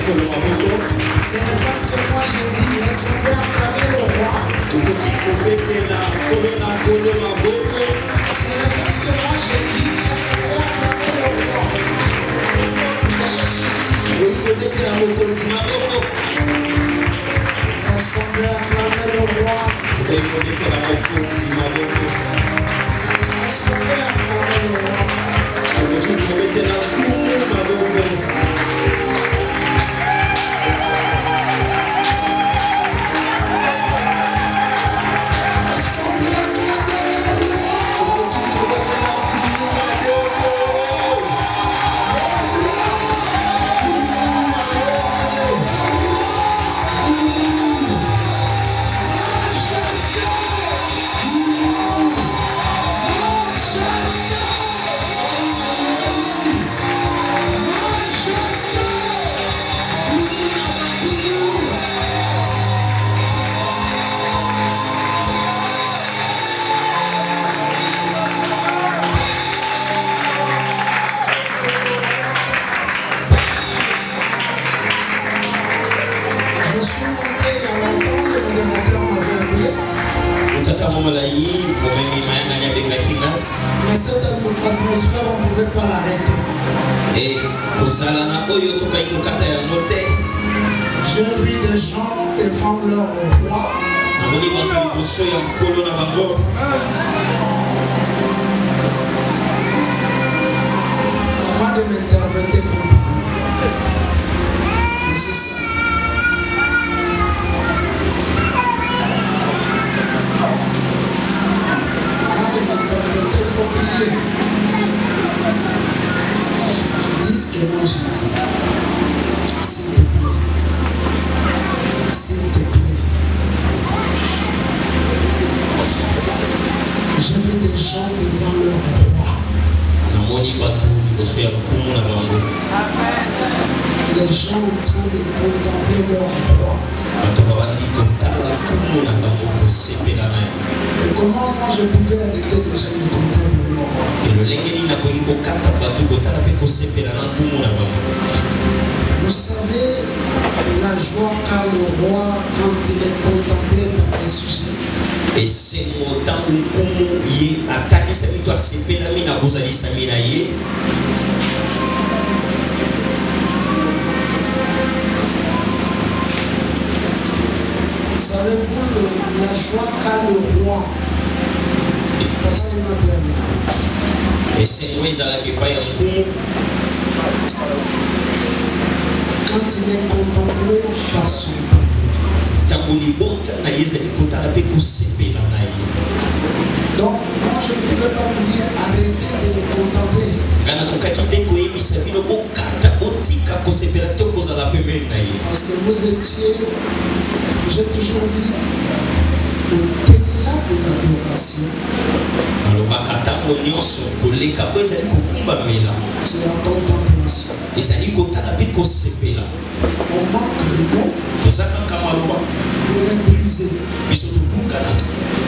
C'est parce que moi j'ai dit, est-ce qu'on peut acclamer le roi? C'est parce que moi j'ai dit, est-ce qu'on peut acclamer le roi? Est-ce qu'on peut acclamer le roi? Est-ce qu'on peut acclamer le roi? Mais cette atmosphère, on ne pouvait pas l'arrêter. J'ai vu des gens devant leur roi. Avant de m'interpréter, il faut parler. Et c'est ça. Dis ce que moi j'ai dit. S'il te plaît. S'il te plaît. J'ai vu des gens devant leur roi. Les gens en train de contempler leur roi. Et comment moi je pouvais arrêter des gens de contempler leur roi? Vous savez la joie qu'a le roi quand il est contemplé par ses sujets. Et c'est mon temps où il est attaqué, c'est toi, c'est pélamina, vous allez s'aminailler. Savez-vous la joie qu'a le roi? Et c'est moi, ils allaient pas y aller. Quand il est contemplé par son peuple. Donc moi je ne pouvais pas vous dire arrêtez de les contempler. Parce que vous étiez, j'ai toujours dit, au-delà de l'adoration, c'est la contemplation. On manque de mots, on est brisé,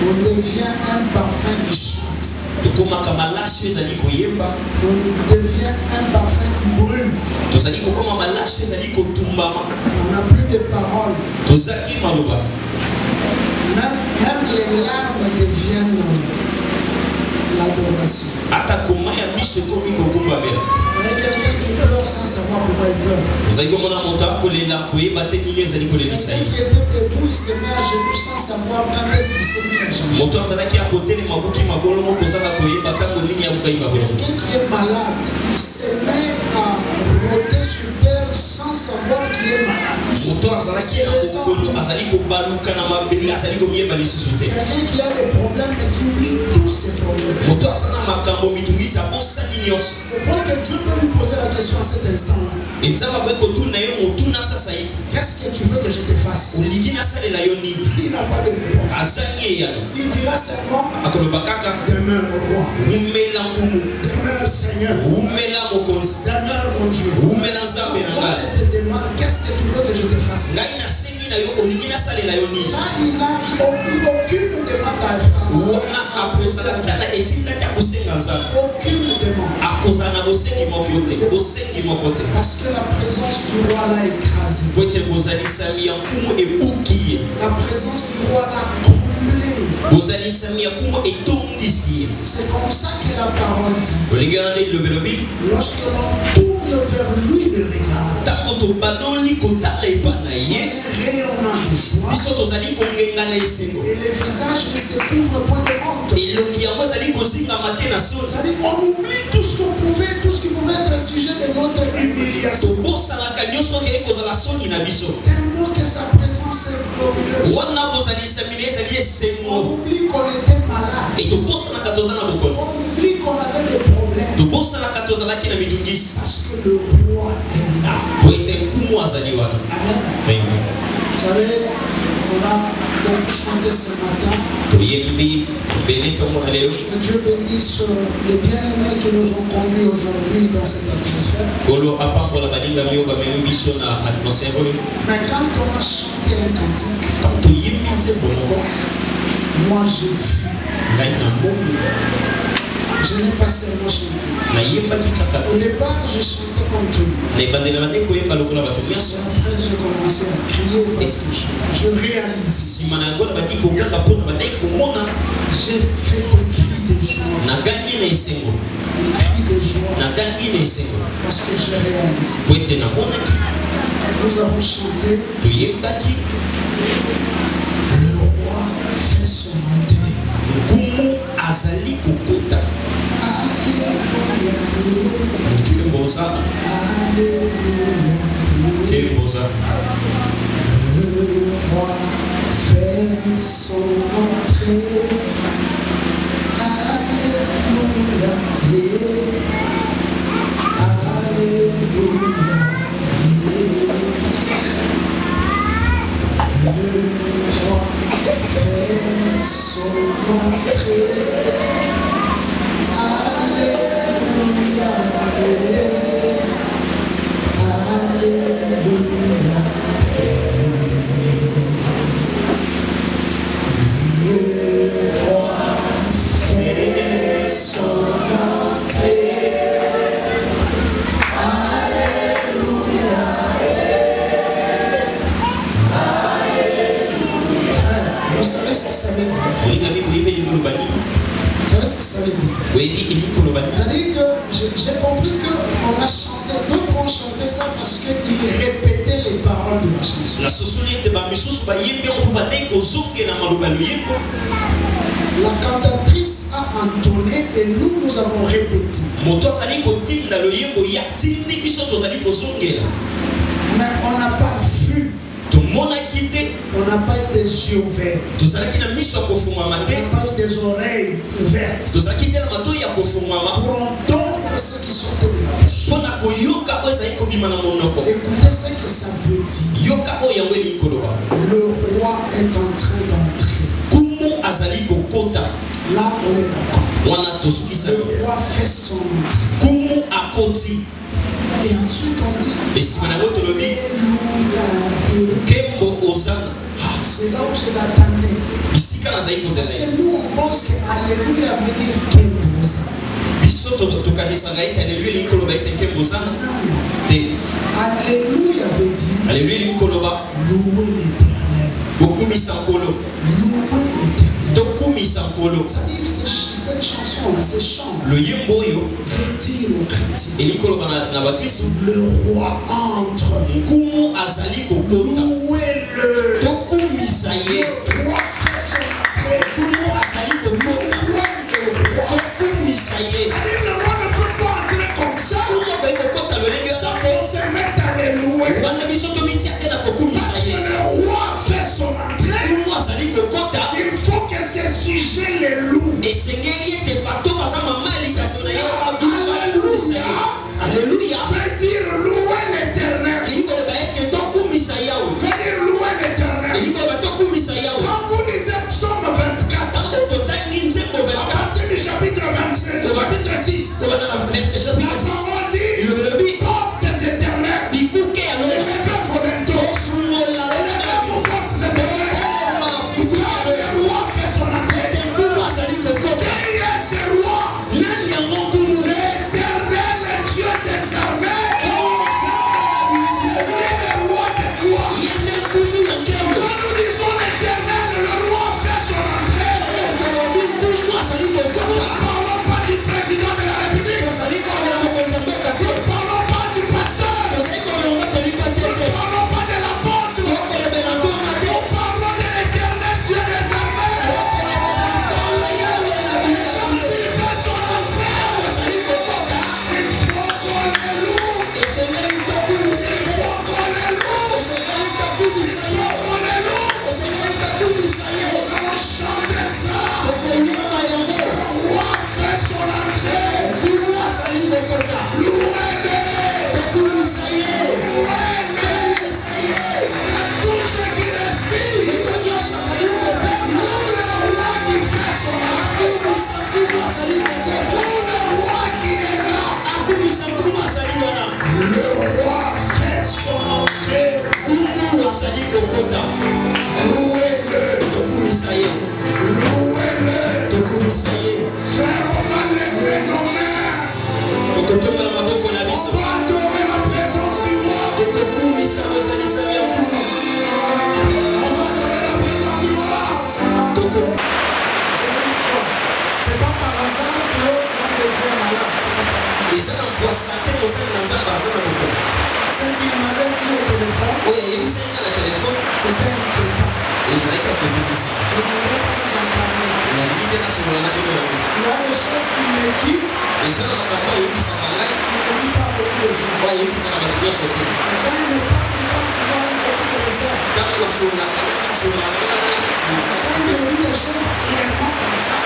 on devient un parfum qui chute, on devient un parfum qui brûle, on n'a plus de paroles, même les larmes deviennent l'adoration. Mais quelqu'un qui pleure sans savoir pourquoi il pleure. Quelqu'un qui était debout, il se met à genoux sans savoir quand est-ce qu'il s'est mis à genoux. Quelqu'un qui est malade, il se met à roter sur terre sans savoir qu'il est malade. Quelqu'un qui a des problèmes et qui oublie tous ses problèmes. Au point que Dieu peut lui poser la question à cet instant-là. Qu'est-ce que tu veux que je te fasse? Il n'a pas de réponse. Il dira seulement demeure au roi. Demeure Seigneur. Demeure mon Dieu. Moi je te demande qu'est-ce que tu veux que je te fasse? na yo olingina salela yo nini. Là, il n'a aucune demande à faire. Wana akozala kana etinda ta kusenga nzambe. Aucune demande. Akozana bosengi moko te, bosengi moko te. Parce que la présence du roi l'a écrasé. Poete bozali sami ya kumu ebuki. La présence du roi l'a comblé. Bozali sami ya kumu etondisi. C'est comme ça que la parole dit. Olingana le belobi. Lorsque l'on tourne vers lui le regard, Takoto baloli kotala epana ye. rayonnant de joie, Biso tozali kongengana esengo. et les visages ne se couvrent point de honte. Elongi yango ezali kozinga mate na soni. C'est-à-dire, on oublie tout ce qui pouvait être sujet de notre humiliation. Tobosanaka nyonso oyo ekozala soni na biso. Tellement que sa présence est glorieuse. Wana bozali samina ezali On esengo. oublie qu'on était malade. Et tobosanaka toza na bokono. On oublie qu'on avait des problèmes. Tobosanaka tozalaki na mitungisi. Parce que le roi est là. Po ete nkumu azali wana. Amen. Amen. Vous savez, on a donc chanté ce matin. Toyembi bele tomona lelo. Que Dieu bénisse les bien-aimés qui nous ont conduits aujourd'hui dans cette atmosphère. Kolo apambola baninga mio bamemi biso na atmosphère oyo. Mais quand on a chanté un cantique, Toyembi nzembo moko. moi j'ai vu. Ngai na mbongo. Je n'ai pas seulement chanté. Nayembaki kaka Au te. départ, je chantais comme tout le monde. Na ebandela bande koyemba lokola bato nyonso. Après, j'ai commencé à crier parce que je réalise. Nsima na yango na bandi koganga mpona bandai komona. J'ai fait des cris de joie. Nagangi na esengo. Des cris de joie. Nagangi na esengo. Parce que j'ai réalisé. Po ete namonaki. Nous avons chanté. Toyembaki. Le roi fait son entrée. Nkumu azali kokota. Alléluia. Nkemboza. Alléluia. Nkemboza. Le roi fait son entrée. Alléluia. Alléluia. Le roi fait son entrée. Alléluia. Alléluia. Le roi fait son entrée. Alléluia. Vous savez ce que ça veut dire? Olingami koyembeli ngoloba nini? Vous savez ce que ça veut dire? Oyebi elingi koloba nini? C'est-à-dire que j'ai compris qu'on a chanté, d'autres ont chanté ça parce qu'ils répétaient les paroles de la chanson. Na sosoli ete bamisusu bayembi yango mpo bandai kozongela maloba ya loyembo. La cantatrice a entonné et nous avons répété. Moto azali kotinda loyembo ya tindi biso tozali kozongela. Mais on n'a pas vu, Tomonaki te. on n'a pas eu des yeux ouverts, Tozalaki na miso ya kofungwama on te. n'a pas eu des oreilles ouvertes Tozalaki te na matoi ya kofungwama pour entendre ce qui sortait de la bouche. mpona koyoka oyo ezali kobima na monoko. Écoutez ce que ça veut dire. Yoka oyo yango elingi koloba. Le roi est en train d'entrer. Kumu azali kokota. Là, on est d'accord. Wana tosukisa. Le roi fait son entrée. Kumu akoti. Et ensuite on dit Esima na yango tolobi Alléluia. nkembo ozana. Ah, c'est là où je l'attendais. Bisika nazali Parce kozala. que nous on pense que Alléluia veut dire Kemboza. Biso tokanisaka ete aleluya elingi koloba ete nkembo ozana Non, non. te. Alléluia veut dire Aleluya elingi koloba louer l'éternel. bokumisa nkolo. Louer l'éternel. Tokumisa nkolo. C'est-à-dire cette chanson-là, ces chants-là, Loyembo oyo veut dire aux chrétiens. elingi koloba na bakristo. Le roi entre. Nkumu azali kokota. Louez-le. Tokumisa ye. Le roi fait son entrée. Nkumu azali kokota. Louez le roi. Tokumisa ye. C'est-à-dire le roi ne peut pas entrer comme ça. Nkumu akoki kokota lolenge Sans wana qu'on te. se mette à les louer. Banda biso tomitia te na kokumisa Parce que ye. le roi fait son entrée. Nkumu azali kokota. Il faut que ces sujets les louent. Esengeli ete bato baza mamali kasi na ye Alléluia. Alléluia. Veut dire louer l'éternel. Elingi koloba est le roi des rois. Quand nous disons l'Éternel, le roi fait son entrée. Nous ne parlons pas du président de la République. Nous ne parlons pas du pasteur. Nous ne parlons pas de l'apôtre. Nous parlons de l'Éternel Dieu des armées. Quand il fait son entrée, il faut qu'on le loue. Il faut qu'on le loue. Nous allons chanter ça. Le roi fait son entrée. Louez-le. Tous ceux qui respirent. Loue le roi qui fait son entrée. Loue le roi qui est là. Le roi fait son entrée. Louez-le. Louez-le. Frère, on va lever nos mains. On va adorer la présence du roi. On va adorer la présence du roi. C'est pas par hasard que l'homme de Dieu est malade. C'est pas par hasard. Ce qu'il m'avait dit au téléphone, c'était inquiétant. Je ne voudrais pas vous en parler. Il y a des choses qu'il me dit. Il ne dit pas beaucoup de gens. Quand il me parle, il parle beaucoup de mystères. Quand il me dit des choses clairement comme ça,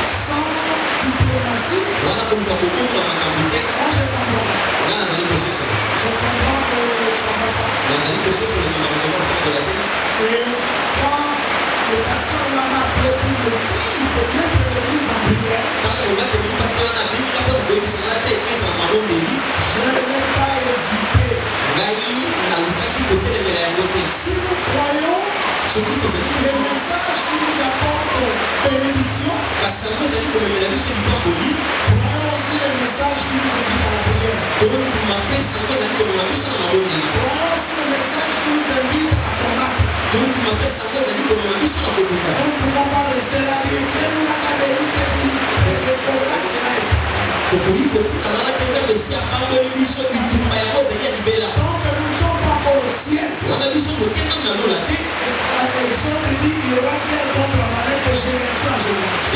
sans diplomatie, moi je comprends. Je comprends que ça ne va pas. Et quand le pasteur m'a appelé pour me dire de mettre l'église en prière, je n'ai pas hésité. Si nous croyons le message qui nous apporte bénédiction, croyons aussi le message qui nous invite à la prière. Croyons aussi le message qui nous invite à combattre. Nous ne pouvons pas rester là et dire que nous l'avons fait fini. Le combat sera tant que nous ne sommes pas encore au ciel, l'exode dit qu'il y aura guerre contre la manette de génération en génération.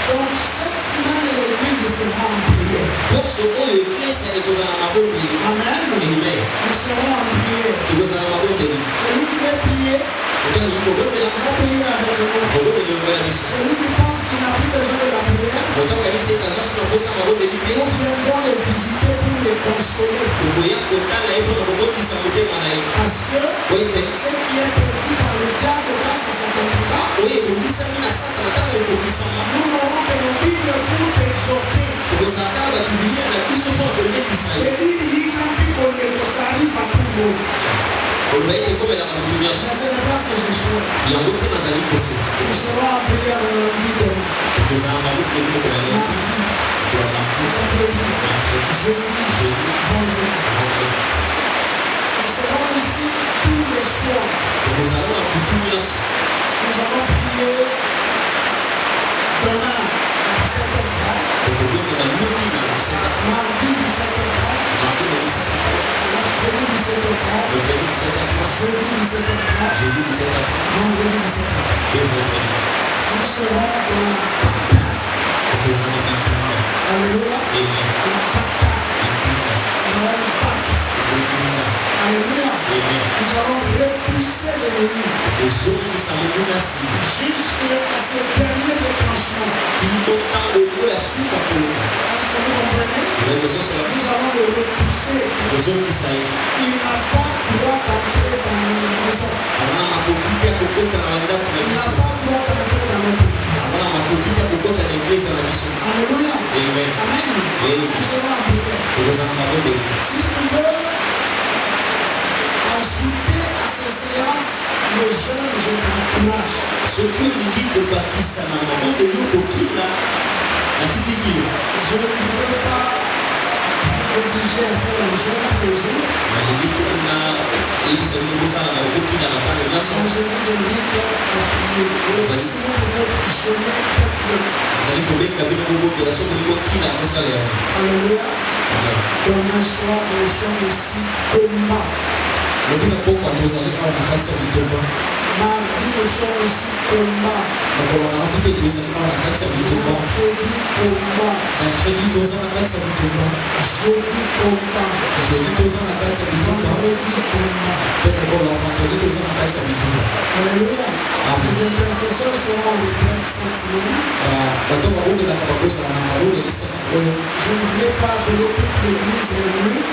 Donc cette semaine l'église sera en prière. Amen. Nous serons en prière. Celui qui veut prier, va prier avec nous. Celui qui pense qu'il n'a plus besoin de la prière, nous viendrons les visiter pour les consoler. Parce que ce qui est prévu par le diable quand ça s'accomplira, nous n'aurons que nos Bibles pour t'exhorter. Et dire, quand ça arrive à tout le monde. Mais ce n'est pas ce que je souhaite. Nous serons en prière lundi demain. Mardi, jeudi, vendredi. Nous serons ici tous les soirs. Nous allons prier demain à 17h30. Mardi 17h30. Mercredi 17h30. Jeudi 17h30. Vendredi 17h30. Nous serons dans la bataille. Alléluia. Alléluia. Nous allons repousser l'ennemi jusqu'à ce dernier déclenchement. Est-ce que vous comprenez? Nous allons le repousser. Il n'a pas droit d'entrer dans nos maisons. Il n'a pas droit d'entrer dans notre église. Alléluia. Amen. Nous serons en prière. Si tu veux ajouter à ces séances le jeûne, je t'encourage. Je ne voudrais pas obligé à faire le jeûne tous les jours. Je vous invite à prier. Et si vous pouvez jeûner, faites-le. Alléluia. Demain soir, nous sommes ici combat. Mardi, nous sommes ici combat. Mercredi, combat. Jeudi, combat. Vendredi, combat. Alléluia. Les intercesseurs seront en retraite cette semaine. Je ne voulais pas appeler toute l'église réunie.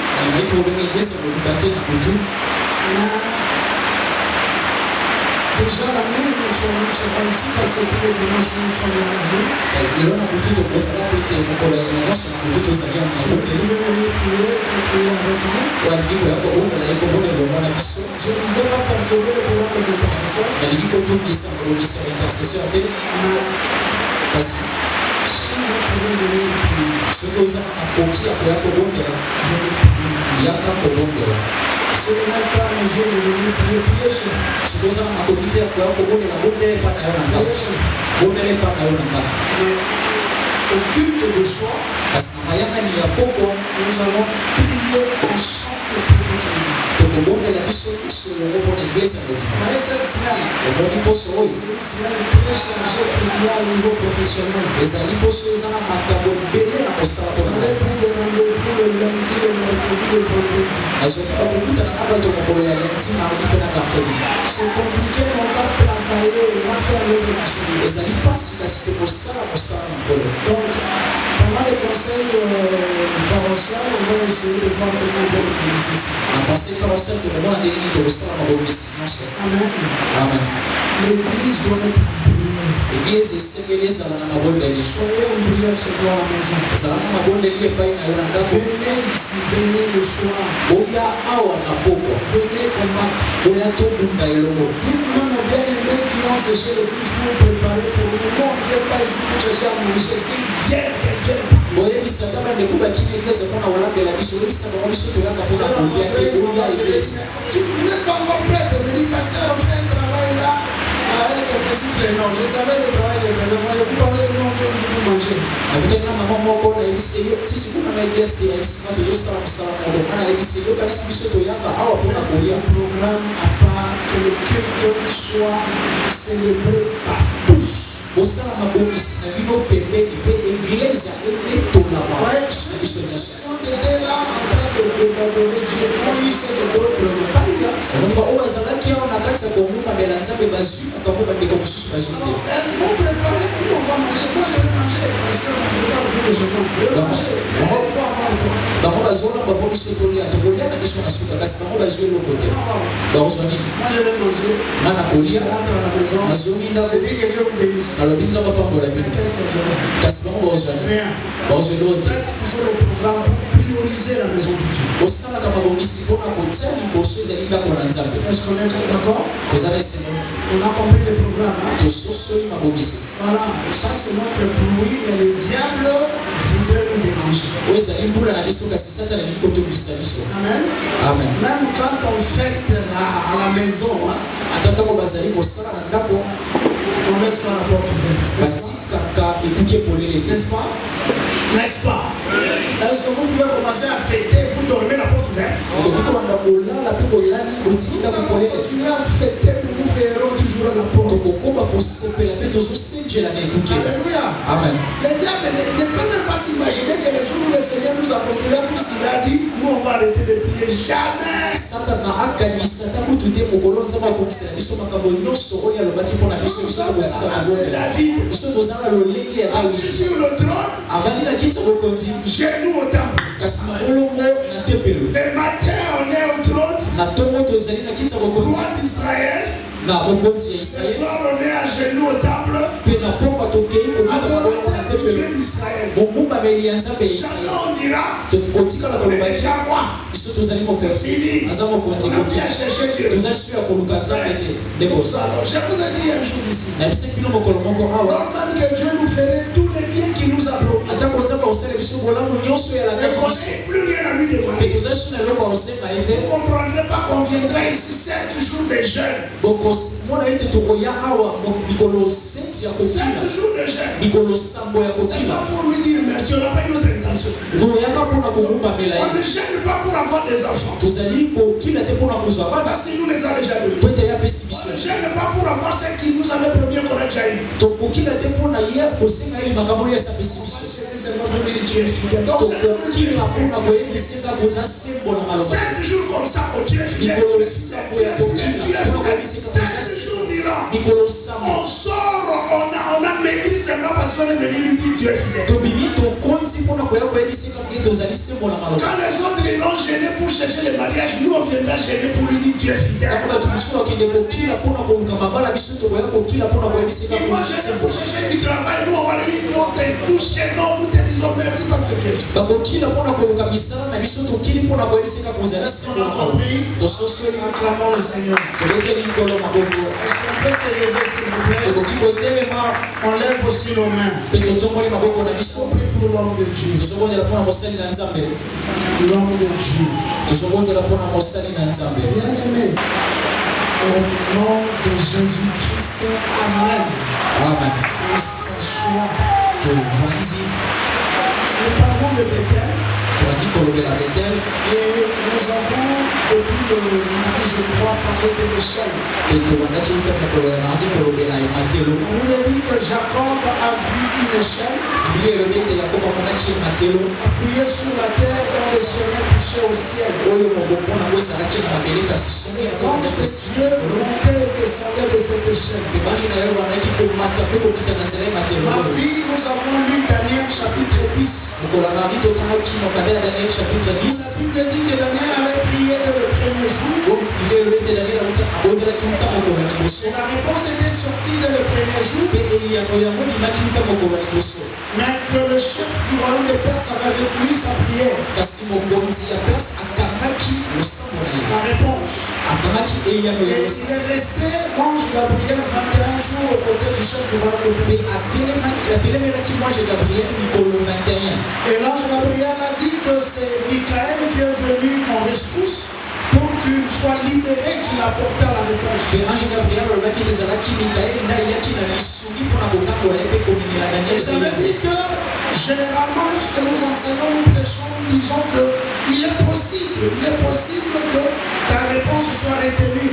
Déjà la nuit, nous serons ici parce que tous les dimanches nous sommes là. Je vais venir prier avec nous. Je ne vais pas perturber le programme des intercesseurs. Mais si vous pouvez venir prier, c'est même pas mesure de venir prier chez vous. Au culte de soi, nous allons prier ensemble pour toute l'église. Mais cette semaine, c'est une semaine très chargée pour moi au niveau professionnel. J'aurai plus de rendez-vous le lundi, le mercredi, le vendredi. C'est compliqué, on va travailler, on va faire l'œuvre du Seigneur. Donc, pendant les conseils paroissiales, on va essayer de voir comment on peut organiser ça. Amen. Amen. L'église doit être prière. Soyez en prière chez toi à la maison. Venez ici, venez le soir. Venez combattre. Dites même aux bien-aimés qui ont séché l'église pour préparer pour nous. Non, on ne vient pas ici pour chercher à manger. Qu'ils viennent. Je n'ai pas encore prête. Je me dis, pasteur, on fait un travail là. Avec un petit prénom. Je savais le travail de maison. Je ne peux pas dire non, viens ici pour manger. Programme à part que le culte soit célébré par tous. Ouais, ceux qui ont été là en train d'adorer Dieu, ont eu ce que d'autres n'ont pas eu. Elles vont préparer, nous on va manger. Moi je vais manger parce qu'on ne peut pas beaucoup de gens. Je vais manger. Moi je vais manger. Je rentre à la maison. Je dis que Dieu vous bénisse. Qu'est-ce que je veux? Rien. Faites toujours le programme pour prioriser la maison de Dieu. Est-ce qu'on est d'accord? On a compris le programme. Hein? Voilà, ça c'est notre bruit, mais le diable voudrait nous déranger. Amen. Amen. Même quand on fête à la maison, hein, on ne laisse pas la porte ouverte. N'est-ce pas? N'est-ce pas? Est-ce que vous pouvez commencer à fêter, vous dormez la porte ouverte? Nous allons continuer à fêter, mais nous verrons toujours à la porte. Alléluia. Amen. Le diable ne peut même pas s'imaginer que le jour où le Seigneur nous accomplira tout ce qu'il a dit, nous on va arrêter de prier. Jamais. Assis sur le trône, genoux au temple. Le matin on est au trône, roi d'Israël. Le soir on est à genoux au temple, adorateur du Dieu d'Israël. Jamais on dira, déjà moi, c'est fini, on a bien cherché Dieu. Je vous ai dit un jour ici, normal que Dieu nous ferait tous les biens qu'il nous a promis. plus rien à lui demander. Vous ne comprendrez pas qu'on viendrait ici 7 jours de jeûne. 7 jours de jeûne. C'est pas pour lui dire merci, on n'a pas une autre intention. On ne gêne pas pour avoir des enfants. Parce qu'il nous les a déjà donnés. On ne gêne pas pour avoir ce qu'il nous avait promis qu'on a déjà eu. C'est notre vie, tu es fidèle. Donc, 7 jours comme ça, tu es fidèle. 7 jours durant, on sort, on a maigri seulement parce qu'on est venu lui dire tu es fidèle. Quand les autres iront gêner pour chercher le mariage, nous on viendra gêner pour lui dire tu es fidèle. Ils vont gêner pour chercher du travail, nous on va lui dire nous gênons, nous te disons merci parce que tu es fidèle. Acclamons le Seigneur. Est-ce qu'on peut se lever s'il vous plaît? On lève aussi nos mains. On prie pour l'homme de Dieu. L'homme de Dieu. Bien-aimé, au nom de Jésus-Christ, Amen. Amen. On s'assoit. Nous parlons de Bethel. Et nous avons, depuis le midi, je crois, parlé de l'échelle. On nous a dit que Jacob a vu une échelle appuyée sur la terre dont le soleil touchait au ciel. Les anges de Dieu montaient et descendaient de cette échelle. Mardi, nous avons lu Daniel chapitre 10. Daniel chapitre 10. La Bible dit que Daniel avait prié dès le premier jour. La réponse était sortie dès le premier jour. Mais que le chef du royaume de Perse avait retenu sa prière. La réponse. Et il est resté, l'ange Gabriel, 21 jours aux côtés du chef du royaume de Perse. Et l'ange Gabriel a dit que c'est Michael qui est venu en rescousse pour qu'il soit libéré, qu'il apporte la réponse. Et j'avais dit que généralement lorsque nous enseignons, nous prêchons, nous disons qu'il est possible que ta réponse soit retenue.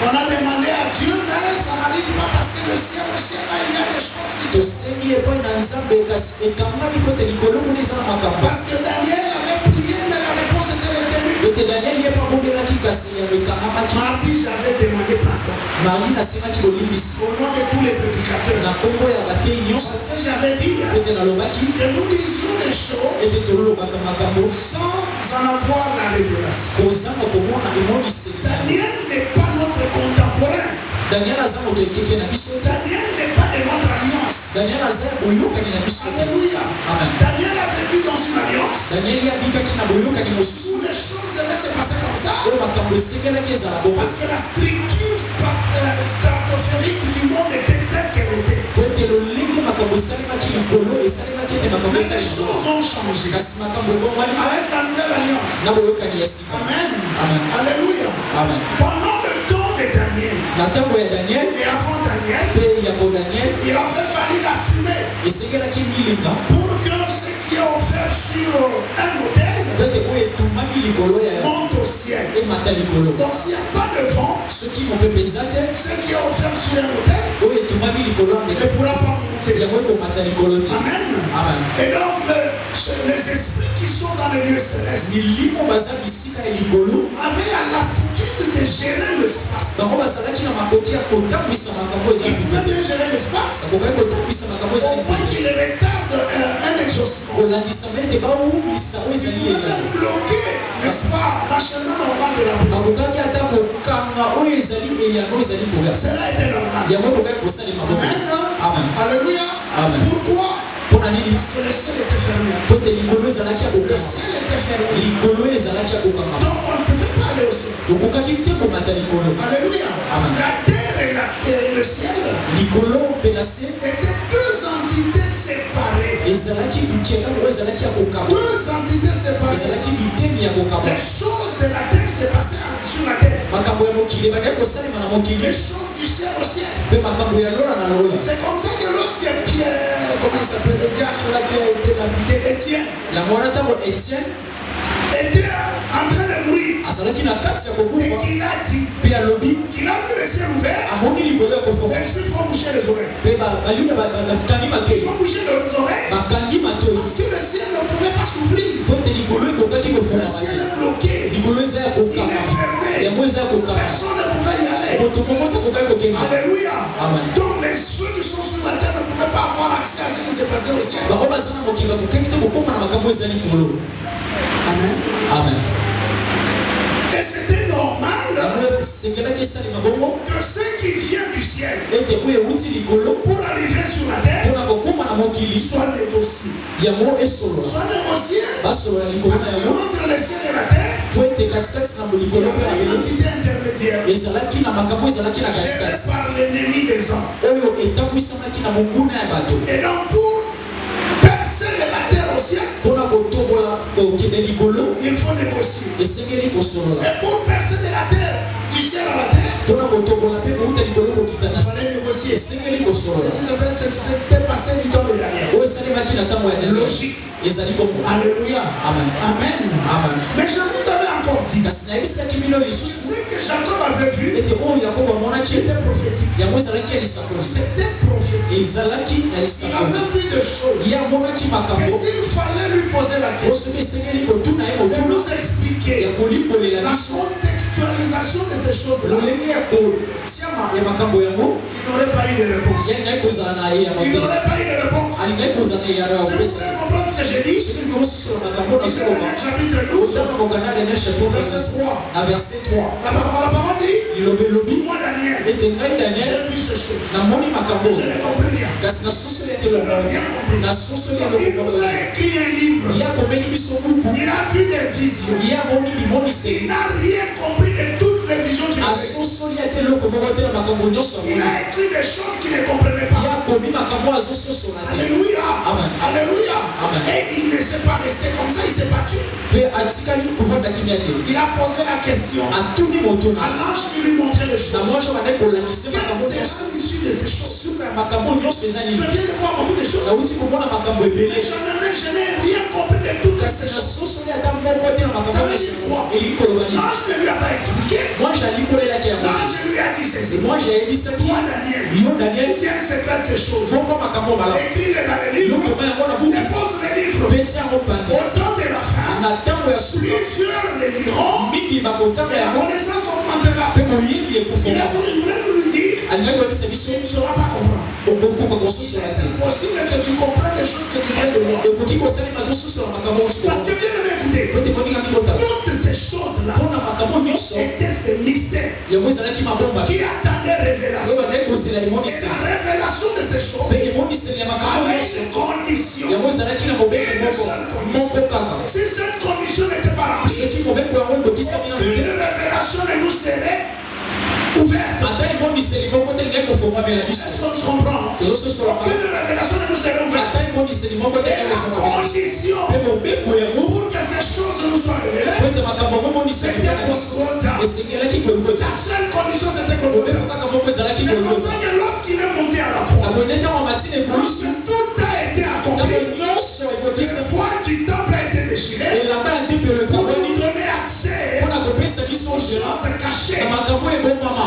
On a demandé à Dieu, mais ça n'arrive pas parce que le ciel, il y a des choses qui se passent. Parce que Daniel avait prié, mais la réponse était retenue. Mardi, j'avais demandé pardon. Au nom de tous les prédicateurs. Parce que j'avais dit que nous disions des choses sans en avoir la révélation. Daniel n'est pas notre contemporain. Daniel n'est pas de notre alliance. Alléluia. Daniel a vécu dans une alliance où les choses devaient se passer comme ça. Parce que la structure stratosphérique du monde était telle qu'elle était. Mais ces choses ont changé avec la nouvelle alliance. Amen. Alléluia. Pendant le temps de Daniel et avant Daniel, il a fait fallu la fumée pour que ce qui est offert sur un autel monte au ciel. Donc s'il n'y a pas de vent, ce qui est offert sur un autel ne pourra pas monter. Amen. Et donc les esprits qui sont dans les lieux célestes avaient la lassitude de gérer l'espace. Ils pouvaient bien gérer l'espace au point qu'il retarde un exaucement. Ils pouvaient même bloquer, n'est-ce pas, l'enchaînement normal de la prière. Cela était normal. Amen. Alléluia. Pourquoi? Parce que le ciel était fermé. Le ciel était fermé. Donc on ne pouvait pas aller au ciel. Alléluia. La terre et la et le ciel étaient deux entités séparées. Deux entités séparées. Les choses de la terre se passaient sur la terre. Les choses du ciel au ciel. C'est comme ça que lorsque Pierre, comment il s'appelle, le diacre là qui a été lapidé, Étienne, était en train de mourir et qu'il a dit qu'il a vu le ciel ouvert. Les Juifs ont bouché les oreilles. Ils ont bouché les oreilles parce que le ciel ne pouvait pas s'ouvrir. Le ciel est bloqué. Il est fermé. Personne ne pouvait y aller. Alléluia. Donc les ceux qui sont sur la terre ne pouvaient pas avoir accès à ce qui s'est passé au ciel. Amen. Amen. Et c'était normal que ce qui vient du ciel pour arriver sur la terre soit négocié. Soit négocié parce qu'entre le ciel et la terre, il y avait une entité intermédiaire gérée par l'ennemi des hommes. Et donc pour percer la terre au ciel, il faut négocier. Et pour percer de la terre, du ciel à la terre, il fallait négocier. C'était passé du temps de Daniel. Logique. Alléluia. Amen. Amen. Mais je vous avais encore dit ce que Jacob avait vu était prophétique. C'était prophétique. Il avait vu des choses que s'il fallait lui poser la question de nous expliquer la contextualisation de ces choses-là, il n'aurait pas eu de réponse. Il n'aurait pas eu de réponse. Je voudrais comprendre ce que j'ai dit. Chapitre 12, verset 3. La parole dit, moi Daniel, j'ai vu ces choses. Je n'ai compris rien. Je n'ai rien compris. Il nous a écrit un livre. Il a vu des visions. Il n'a rien compris de toutes les visions qu'il a vues. Il a écrit des choses qu'il ne comprenait pas. Alléluia. Alléluia. Et il ne s'est pas resté comme ça, il s'est battu. Il a posé la question à l'ange qui lui montrait les choses. Quelle sera l'issue de ces choses? Je viens de voir beaucoup de choses. Mais je n'ai rien compris de toutes ces choses. Ça veut dire quoi? L'ange ne lui a pas expliqué. L'ange lui a dit ceci. Toi Daniel, tiens le secret de ces choses. Écris-les dans les livres. Dépose les livres. Au temps de la fin, plusieurs les liront et la connaissance augmentera. Il voulait nous dire, tu ne sauras pas comprendre. C'est possible que tu comprennes les choses que tu viens de voir. Parce que bien aimé, écoutez, toutes ces choses-là étaient des mystères qui attendaient révélation. Et la révélation de ces choses avait une condition. Et une seule condition. Si cette condition n'était pas remplie, aucune révélation ne nous serait ouverte. Est-ce qu'on se comprend? Aucune révélation ne nous serait ouverte. Et la condition pour que ces choses nous soient révélées, c'était Golgotha. La seule condition, c'était Golgotha. C'est comme ça que lorsqu'il est monté à la croix, lorsque tout a été accompli, le voile du temple a été déchiré pour nous donner accès aux choses cachées.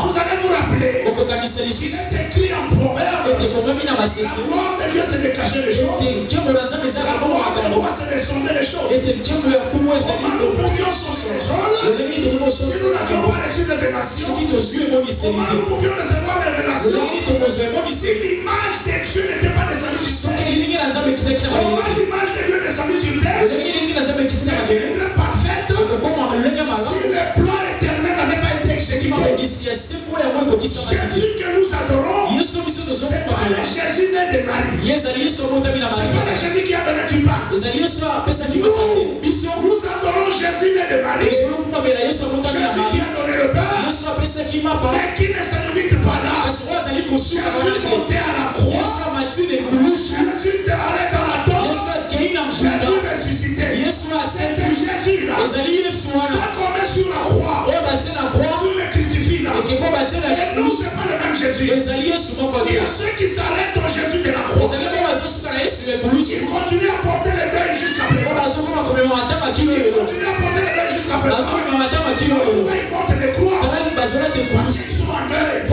Vous allez vous rappeler, il est écrit en Proverbe, la gloire de Dieu c'est de cacher les choses, la gloire de Dieu c'est de sonder les choses. Comment nous pouvions sonder les choses si nous n'avions pas reçu de révélation? Comment nous pouvions recevoir la révélation si l'image de Dieu n'était pas descendue sur terre? Comment l'image de Dieu est descendue sur terre? Elle est parfaite si le plan éternel n'avait pas été exécuté. Jésus que nous adorons, c'est pas Jésus né de Marie. C'est pas le Jésus qui a donné du pain. Nous adorons Jésus né de Marie. Jésus qui a donné le pain. Mais qui ne se limite pas là. Jésus monté à la croix. Jésus allé dans la tombe. Jésus ressuscité. C'est Jésus là. Ça commet sur la croix. Sur le crucifix là. Et nous, c'est pas le même Jésus. Il y a ceux qui s'arrêtent au Jésus de la croix. Ils continuent à porter les deuils jusqu'à présent. Ils continuent à porter les deuils jusqu'à présent. Pourquoi ils portent des croix? Parce qu'ils sont en deuil.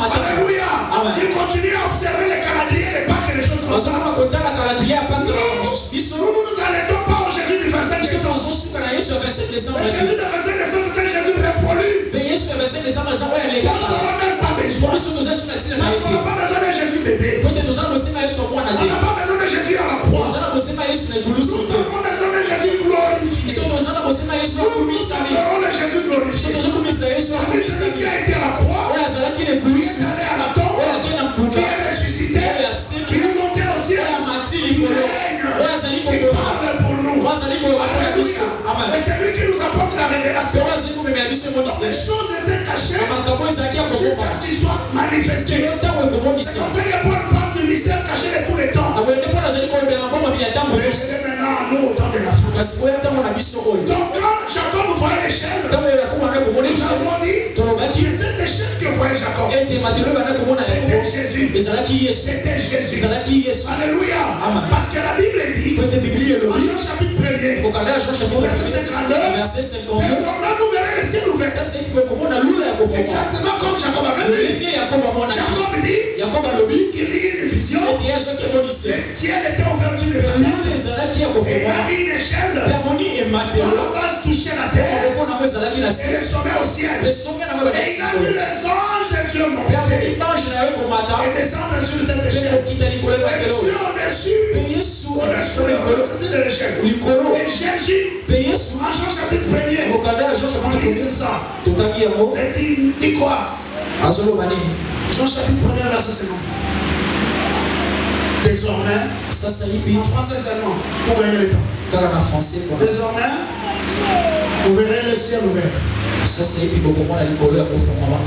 Alléluia. Ils continuent à observer les calendriers, les Pâques et les choses comme ça. Nous ne nous arrêtons pas au Jésus du 25 décembre. Le Jésus du 25 décembre, c'est un Jésus révolu. On n'en a même pas besoin. Parce qu'on n'a pas besoin de Jésus bébé. On n'a pas besoin de Jésus à la croix. Nous avons besoin de Jésus glorifié. Nous avons le Jésus glorifié. C'est celui qui a été à la croix, qui est allé à la tombe, qui est ressuscité, qui est monté au ciel, qui règne, qui parle pour nous. Alléluia. Et c'est lui qui nous apporte la révélation. Les choses étaient cachées jusqu'à ce qu'ils soient manifestés. C'est comme ça que Paul parle du mystère caché de tous les temps. Révélé maintenant à nous au temps de la fin. Donc quand Jacob voyait l'échelle, nous avons dit que cette échelle que voyait Jacob, c'était Jésus. C'était Jésus. Alléluia. Parce que la Bible dit, en Jean chapitre 1er, verset 52, désormais vous verrez le ciel ouvert. Exactement comme Jacob avait dit. Jacob dit qu'il y a une vision. Le ciel était ouvert sur les fenêtres. Et il a vu une échelle dont la base touchait la terre. Et le sommet au ciel. Et il a vu les anges de Dieu monter et descendre sur cette échelle. Et Dieu au-dessus de l'échelle. Et Jésus, en Jean chapitre 1er, on disait ça. Et dit quoi? Jean chapitre 1er, verset 50. Désormais, en français seulement, pour gagner le temps. Désormais, vous verrez le ciel ouvert.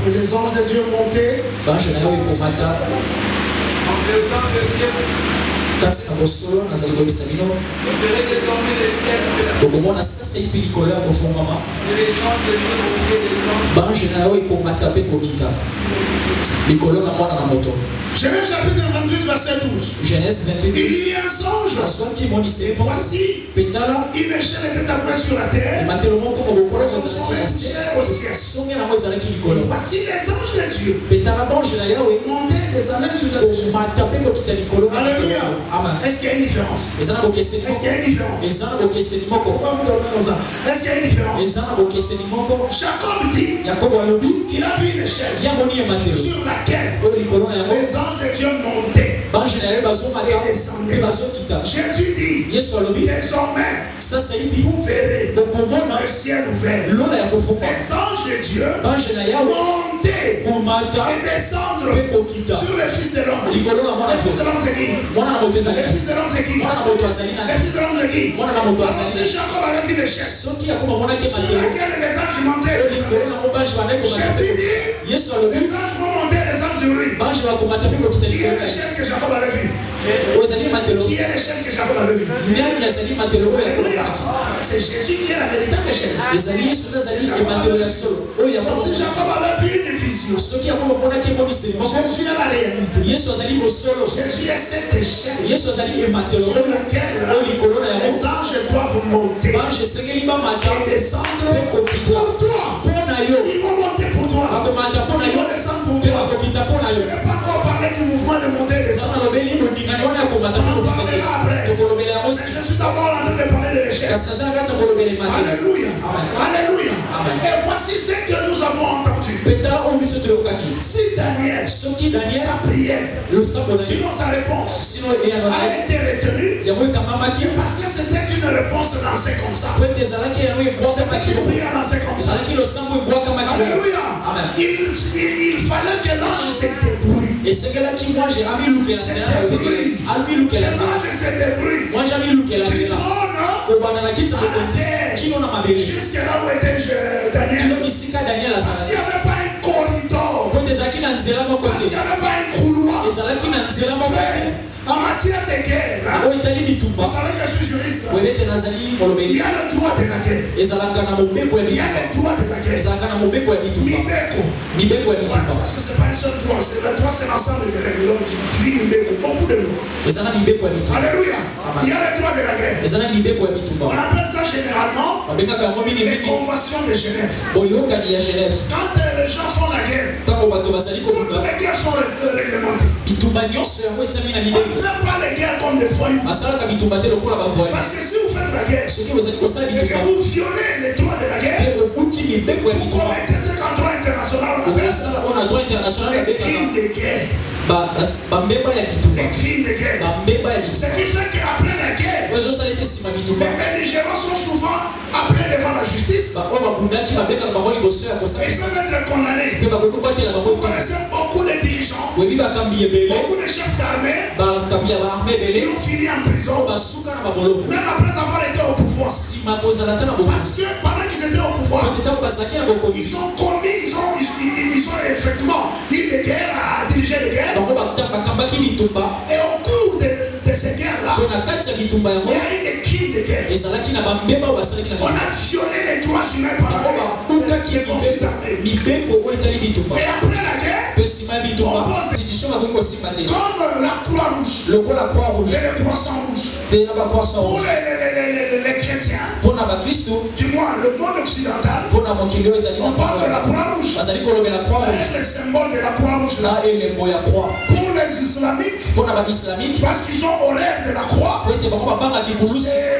Et les anges de Dieu montaient. katika bosolo nazali kobisa bino okomona sasa ipilikolo ya kofungama bange na yo ekomata mpe kokita likolo na mwana na moto. Genèse chapitre 28 verset 12. Genèse 28. Il y a un songe. Et voici une échelle était appuyée sur la terre. Et son sommet touchait au ciel. Et voici les anges de Dieu montaient des années sur la terre. Alléluia. Est-ce qu'il y a une différence? Est-ce qu'il y a une différence? Pourquoi vous dormez comme ça? Est-ce qu'il y a une différence? Jacob dit qu'il a vu une échelle sur laquelle les anges de Dieu montaient et descendaient. Jésus dit désormais vous verrez le ciel ouvert, les anges de Dieu monter et descendre sur le Fils de l'homme. Le Fils de l'homme c'est qui? Le Fils de l'homme c'est qui? Le Fils de l'homme c'est qui? Alors si Jacob avait vu l'échelle sur laquelle les anges montaient et descendaient, Jésus dit les anges vont monter et descendre sur lui. Qui est l'échelle que Jacob avait vue? Qui est l'échelle que Jacob avait vue? C'est Jésus qui est la véritable échelle. Donc si Jacob avait vu une vision, Jésus est la réalité. Jésus est cette échelle sur laquelle les anges doivent monter et descendre pour toi. Ils vont monter pour toi. Ils vont descendre pour toi. Je ne vais pas encore parler du mouvement de monter et descendre. On en parlera après. Mais je suis d'abord en train de parler de l'échelle. Alléluia. Alléluia. Et voici ce que nous avons entendu. Si Daniel, sa prière, sinon sa réponse a été retenue, c'est parce que c'était une réponse lancée comme ça. C'est pas qu'il priait lancée comme ça. Alléluia. Il fallait que l'ange se débrouille. Et c'est que là qui moi j'ai ami Luke la C'est tela. des bruits. Ami Luke la Tellement tela. que c'est des bruits. Moi j'ai ami Luke la Tu tela. trônes Au banana kitsa à la terre. qui on a ma belle. Jusque là où était Daniel. Kilo misika Daniel Parce asala. qu'il n'y avait pas un corridor. Faut des akina nzela mo Parce qu'il côté. n'y avait pas un couloir. Et ça là qui na nzela mo Frère, côté. en matière de guerre, hein, O itali bitumba. vous savez que je suis juriste. Wewe tena zali Il molobeli. y a le droit de la guerre. Ezalaka na mobeko ya Il y a bitumba. le droit de la guerre. Ezalaka na mobeko ya bitumba. Mibeko. Mibeko ya Ouais, bitumba. parce que ce n'est pas un seul droit. Le droit, c'est l'ensemble des règles. Donc, je dis Mibeko. Beaucoup de lois. Ezana mibeko ya bitumba. Alléluia. Amen. Il y a le droit de la guerre. Ezana mibeko ya On bitumba. appelle ça généralement Babengaka yango mingi les mingi. conventions de Genève. Boyokani ya Genève. Quand les gens font la guerre, Ntango bato bazali toutes kobunda. les guerres sont réglementées. Bitumba nyonso yango etiami na On ne mibeko. fait pas les guerres comme des voyous. Basalaka bitumba te lokola bavoye. Parce que si vous faites la guerre Soki bozali kosala et que bitumba. vous violez les droits de la guerre, Pe obuki mibeko ya vous bitumba. commettez ce qu'en droit international on appelle okosala mpona droit international les crimes de guerre. bambeba ya bitumba. Les crimes de guerre. Bambeba ya Ce bitumba. qui fait qu'après la guerre, oyo ezosala ete nsima bitumba. les belligérants sont souvent appelés devant la justice. oyo babundaki babengaka bango liboso ya Ils kosakisa. peuvent être condamnés. mpe bakoki kokwatela bango. Vous connaissez beaucoup de dirigeants, oyebi bakambi ebele. beaucoup de chefs d'armée bakambi ya baarme qui ebele. ont fini en prison, basuka na baboloko. même après avoir été au pouvoir. nsima kozala ta na bokonzi. Parce que pendant qu'ils étaient au pouvoir, kote ntango bazalaki na bokonzi. ils ont commis, ils ont effectivement eu des guerres, à diriger des guerres. bango bakambaki bitumba. Et au cours de ces guerres-là, mpe na kati ya bitumba il yango y a eu des crimes de guerre. ezalaki na bambeba oyo basalaki na On bitumba. a violé les droits humains pendant bango babundaki les conflits armés. mibeko oyo etali bitumba. Et après la guerre, mpe nsima ya bitumba institution bakoki kosimba te. comme la Croix-Rouge lokola croix rouge et le Croissant-Rouge, te na bapoisson pour rouge les chrétiens, mpona bakristu du moins le monde occidental, mpona mokili oyo ezali on parle de la Croix-Rouge. bazali kolobela croix rouge Le symbole de la Croix-Rouge là. na elembo ya croix. Pour les islamiques, mpona baislamique parce qu'ils ont horreur de la croix, po ete bango babangaki kulusu c'est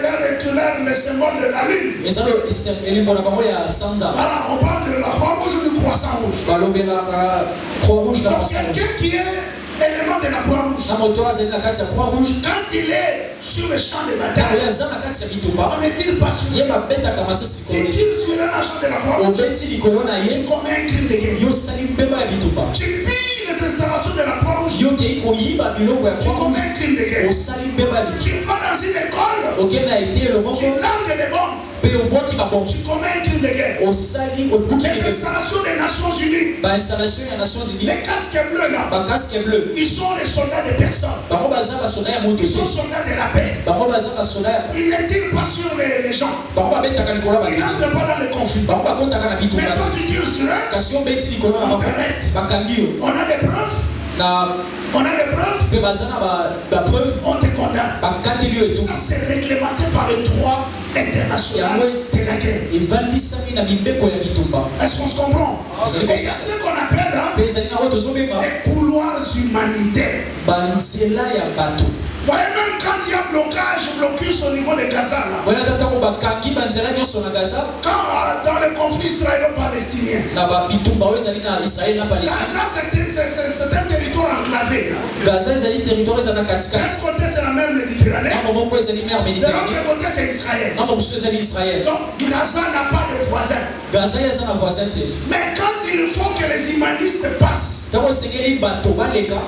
le symbole de la lune. ezali elembo na bango ya sanza. Voilà, on parle de la Croix-Rouge ou du Croissant-Rouge. balobelaka croix rouge na Donc poisson rouge. quelqu'un qui est élément de la Croix-Rouge, na moto azali na kati ya croix rouge quand il est sur le champ de oyo bataille, aza na kati ya bitumba on n'est-il pas sûr? ye babetaka masasi Si likolo tu es sur un champ de la Croix-Rouge, obeti likolo na tu ye commets un crime de guerre. yo osali mbeba ya bitumba. Tu pilles les installations de la Croix-Rouge, yo okei koyiba biloko ya tu croix rouge commets un crime de guerre. osali mbeba ya bitumba. Tu vas dans une école, okei na etelo moko tu largues des bombes, mpe obwaki babongo tu commets un crime de guerre. osali obuki Les installations des Nations Unies, bainstallation ya nations unies les casques bleus là, bacasque bleu ils sont les soldats des personnes. bango baza basoda ya moto Ils sont te soldats de la paix. bango baza basoda ya Ils ne tirent pas sur les gens. bango babetaka likolo ya Ils bato n'entrent pas dans les conflits. bango bakotaka na Mais bitumba quand tu tires sur eux, kasi obeti likolo na bango bakangi yo on a des preuves. na On a des preuves. mpe baza na bapreuve On te condamne. bakateli yo Ça, etu c'est réglementé par le droit international de la guerre. evandisami na mibeko ya bitumba. Est-ce qu'on se comprend? Et il y a ce qu'on appelle mpe ezali na oyo tozobenga les couloirs humanitaires. banzela ya bato. Voyez, même quand il y a blocus au niveau de Gaza, là, oyo ata ntango bakangi banzela nyonso na gaza quand dans le conflit israélo-palestinien, na bitumba oyo ezali na israel na palestine. Gaza, c'est un territoire enclavé. Hein. gaza ezali territoire eza na katikati. D'un côté, c'est la mer Méditerranée. ntango moko ezali mer De méditerranée l'autre côté, c'est Israël. ntango mosusu ezali israel. Donc, Gaza n'a pas de voisins. gaza eza na voisin te. Mais quand il faut que les humanistes passent, ntango esengeli bato baleka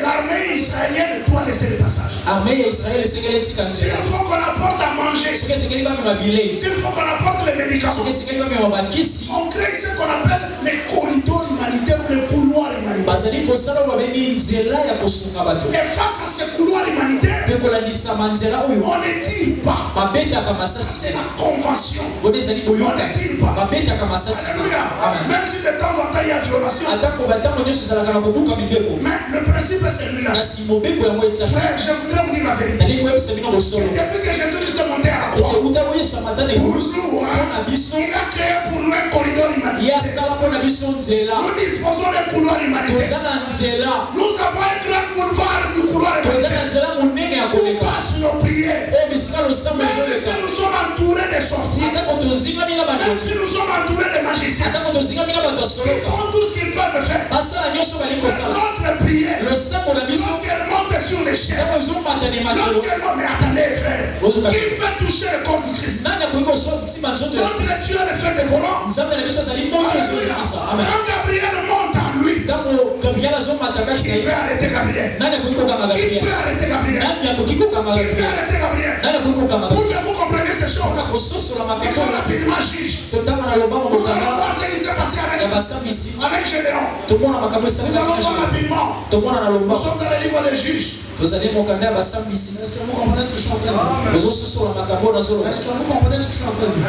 l'armée israélienne doit laisser le passage. arme ya israel esengeli etika S'il nzela. faut qu'on apporte à manger, soki esengeli bamema bilei, s'il faut qu'on apporte les médicaments, soki esengeli bamema bakisi, on crée ce qu'on appelle les corridors humanitaires ou les couloirs humanitaires. bazali kosala oyo babengi nzela ya kosunga bato. Et face à ces couloirs humanitaires, mpe kolandisama nzela oyo on ne tire pas. babetaka masasi C'est te. la convention. bona ezali On boyoka ne tire pas. babetaka masasi te. Alléluia. Amen. Même si de temps en temps il y a violation. atako batango nyonso ezalaka na kobuka mibeko, Mais le principe est celui-là. kasi mobeko yango etiaka. Frère, je voudrais vous dire la vérité. tali koyebisa bino bosolo Depuis que Jésus-Christ est monté à la croix, euta koyesa matana pour ekulusu nous, hein, mpona biso il a créé pour nous un corridor ye humanitaire. asala mpona biso nzela. Nous disposons d'un couloir toza humanitaire. na nzela, Nous avons un grand boulevard du couloir toza na humanitaire. nzela monene ya Nous koleka passons nos prières. oyo bisika losambo Même si ezoleka. nous sommes entourés de sorciers, atako tozingami na bato, même si nous sommes entourés de magiciens, atako tozingami na bato ya ils soloka, font tout ce qu'ils peuvent faire. basala nyonso bali kosala. Notre prière, losambo na biso lorsqu'elle monte sur les chaînes, ntango ezomata ne makolo, lorsqu'elle monte, mais attendez frère, qui peut toucher le corps du Christ? nani akoki kosotima nzoto ya Notre Dieu est le fait de volant. nzambe na biso azali mbongo Alléluia. ezozikisa. Amen. Quand Gabriel monte en lui, Qui peut arrêter Gabriel? Qui peut arrêter Gabriel? Qui peut arrêter Gabriel? Pour que vous compreniez ces choses, ils ont rapidement juge. Nous allons voir ce qui s'est passé avec Gédéon. Nous allons voir rapidement. Nous sommes dans le livre des juges. Est-ce que vous comprenez ce que je suis en train de dire? Est-ce que vous comprenez ce que je suis en train de dire?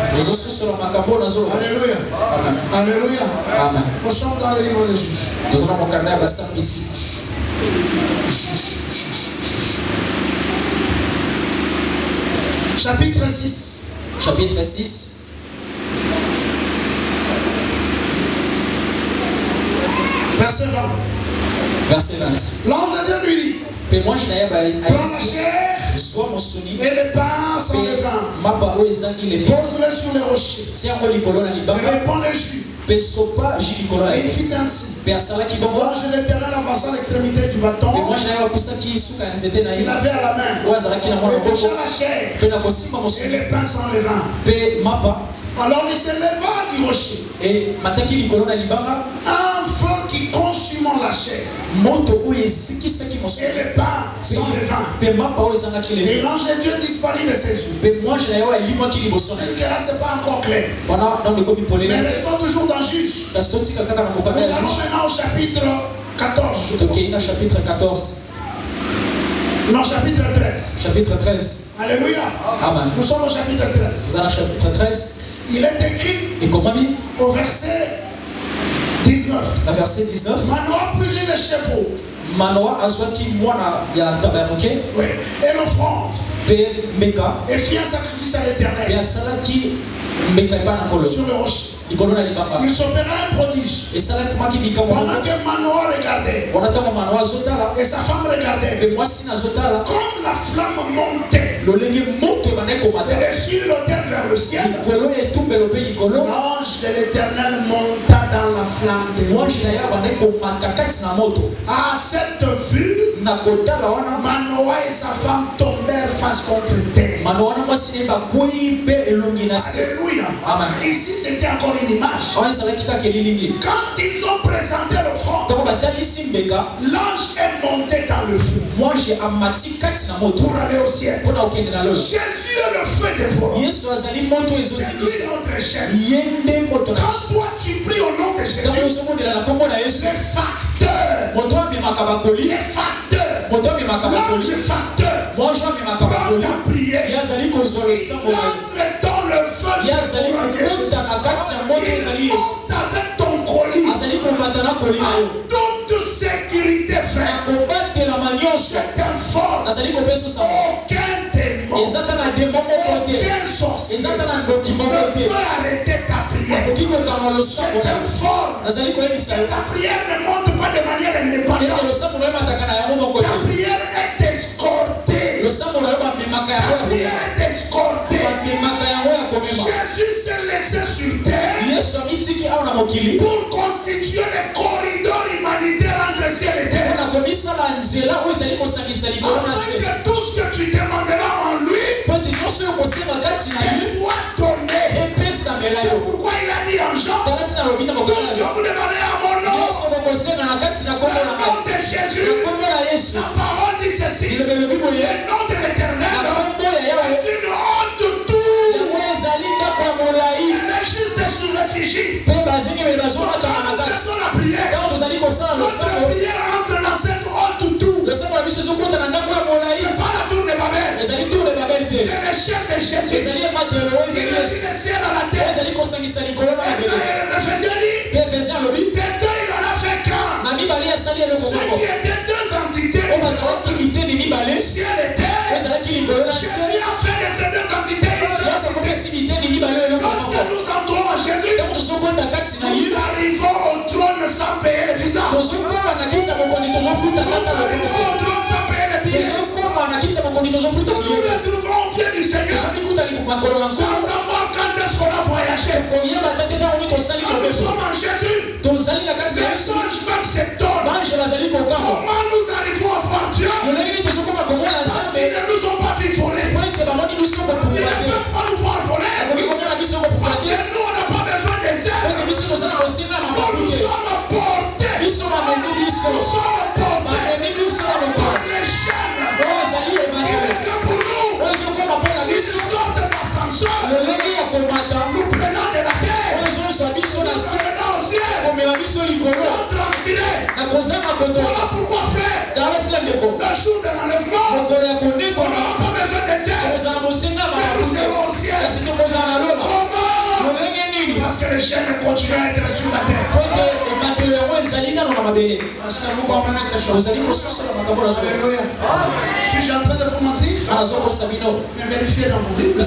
Alléluia. Alléluia. Amen. Nous sommes dans le livre des juges. Chapitre 6. Chapitre 6. Verset 20. Verset 20. L'ange de Dieu lui dit, prends la chair et les pains sans levain. Pose-les sur les rochers. Réponds les jus. Et il fit ainsi. L'ange de l'Éternel avança l'extrémité du bâton qu'il avait à la main. Et pêcha la chair et les pains sans levain. Alors il se leva du rocher. Un feu qui consumant la chair et les pains sans levain. Et l'ange de Dieu disparut de ses yeux. Jusque-là, ce n'est pas encore clair. Mais restons toujours dans Juge. Nous allons maintenant au chapitre 14. Chapitre 14. Non, chapitre 13. Chapitre 13. Alléluia. Amen. Nous sommes au chapitre 13. Nous allons au chapitre 13. Il est écrit au verset 19. Le verset 19. Manoah prit les chevaux. Manoah azwaki mwana ya tabaruke. Oui. Et l'offrande. Meka. Et fit un sacrifice à l'Éternel. Sur le rocher. Il s'opéra un prodige. Pendant que Manoah regardait. Et sa femme regardait. Comme la flamme montait. Et dessus l'autel vers le ciel. L'ange de l'Éternel monta dans la flamme de l'autel. À cette vue, Manoah et sa femme tombèrent face contre terre. Alléluia. Amen. Ici c'était encore une image. Quand ils ont présenté l'offrande, l'ange est monté dans le feu pour aller au ciel. Jésus est le feu dévorant. C'est lui notre chef. Quand toi tu pries au nom de Jésus, les facteurs, l'ange facteur, prends ta prière. Il entre dans le feu dévorant de Jésus. Il monte avec ton colis. En toute sécurité, frère. C'est un fort. Aucun démon, aucun sorcier ne peut arrêter ta prière. C'est un fort. Ta prière ne monte pas de manière indépendante. Ta prière est escortée. Ta prière est escortée. Jésus s'est laissé sur terre pour constituer les corridors humanitaires entre ciel et terre. Afin que tout ce que tu demanderas en lui soit donné. C'est pourquoi il a dit en Jean, tout ce que vous demanderez à mon nom, au nom de Jésus, la parole dit ceci, le nom de l'Éternel est une honte tout. Les justes se réfugient. La prière. Notre prière entre dans cette honte tout. C'est pas la tour de Babel. C'est le chef de Jésus. Il met le ciel à la terre. Ephésiens dit, des deux il en a fait qu'un. Ce qui étaient deux entités, ciel et terre, Jésus a fait de ces deux entités une seule. Lorsque nous entrons en Jésus, nous arrivons au trône sans payer le visa. Nous arrivons au trône sans payer le billet. Nous nous retrouvons au pied du Seigneur sans savoir quand est-ce qu'on a voyagé. Nous sommes en Jésus. Les changements s'étonnent. Comment nous arrivons à voir Dieu? Parce qu'ils ne nous ont pas vu voler. Ils ne peuvent pas nous voir voler. Parce que nous, on n'a pas besoin des ailes. Nous nous sommes portés jour de l'enlèvement, on n'aura pas besoin des ailes. Mais nous serons au ciel. Comment? Parce que les chaînes continuent à être sur la terre. Parce que vous comprenez ces choses. Alléluia. Suis-je en train de vous mentir? Mais vérifiez dans vos Bibles.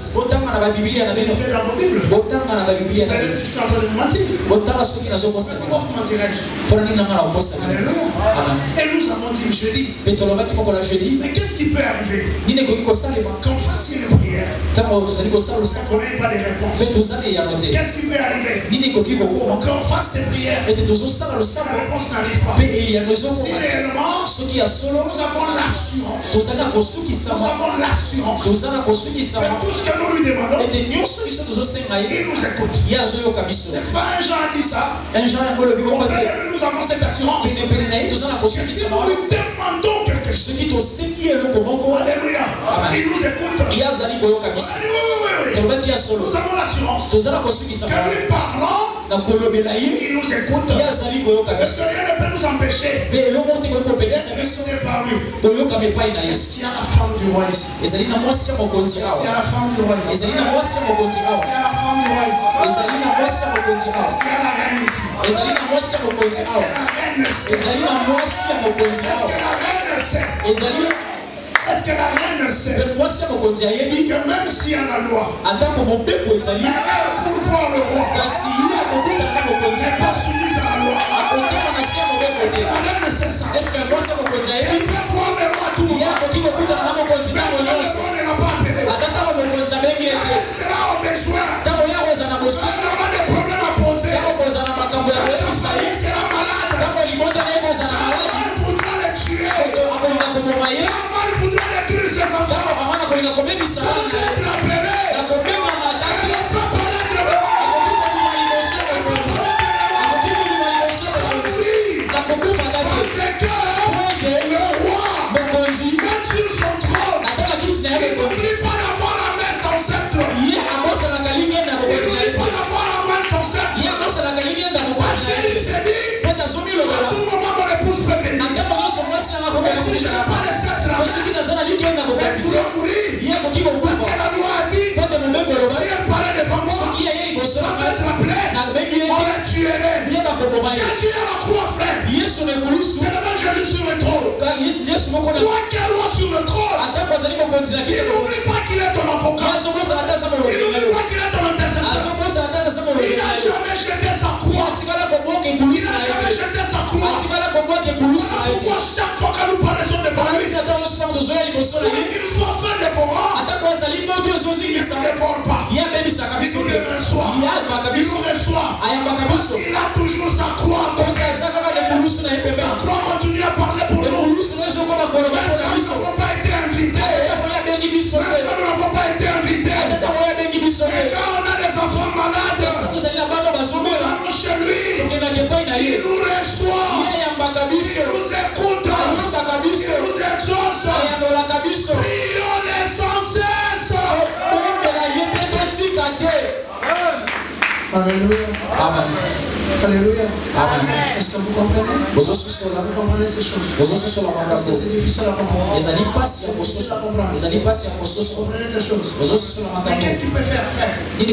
Vérifiez dans vos Bibles. Vérifiez si je suis en train de vous mentir. Pourquoi vous mentirais-je? Alléluia. Et nous avons dit jeudi. Mais qu'est-ce qui peut arriver? Qu'on fasse une prière. On n'ait pas de réponse. Qu'est-ce qui peut arriver? Qu'on fasse des prières. La réponse n'arrive pas. Si réellement nous avons l'assurance. Nous avons l'assurance. Que tout ce que nous lui demandons, il nous écoute. N'est-ce pas? Un Jean a dit ça. Nous avons cette assurance. Que si nous lui demandons quelque chose, alléluia, il nous écoute. Oui. Nous avons l'assurance que lui parlant, il nous écoute. Le Seigneur ne peut nous empêcher d'être par lui. Est-ce qu'il y a la femme du roi ici? Est-ce qu'il y a la femme du roi ici? Est-ce qu'il y a la femme du roi ici? Est-ce qu'il y a la reine ici? Est-ce que la reine sait? Est-ce que la reine sait que même s'il y a la loi, elle est pour voir le roi, elle n'est pas soumise à la loi. Est-ce que la reine sait ça? Elle peut voir le roi tout le monde. Le roi ne l'a pas appelé. Elle sera au besoin. Elle aura des problèmes à poser. Sa famille sera malade. Il voudra les tuer. Il voudra détruire ses enfants. Sans être appelé. Elle ne peut pas paraître. Parce que le roi, même sur son trône, il n'oublie pas d'avoir la main sans sceptre. Il n'oublie pas d'avoir la main sans sceptre. Parce qu'il s'est dit, à tout moment mon épouse peut venir. Mais si je n'ai pas de sceptre, elle pourra mourir. Parce que la loi a dit, si elle parlait devant moi, sans être appelée, on la tuerait. Jésus à la croix, frère. C'est le même Jésus sur le trône. Toi qui es roi sur le trône, il n'oublie pas qu'il est ton avocat. Il n'oublie pas qu'il est ton intercesseur. Il n'a jamais jeté sa croix. Il n'a jamais jeté sa croix. Pourquoi chaque fois que nous paraissons devant lui, qu'il soit fait dévorant, il ne dévore pas. Il nous reçoit. Parce qu'il a toujours sa croix. Sa croix continue à parler pour nous. Même quand nous n'avons pas été invités. Et quand on a des enfants malades, nous allons chez lui. Il nous reçoit. Il nous écoute. Il nous exauce. Prions sans cesse. Alléluia. Amen. Alléluia. Amen. Est-ce que vous comprenez? Vous comprenez ces choses? Parce que c'est difficile à comprendre. Vous comprenez ces choses? Mais qu'est-ce qu'il peut faire, frère? Que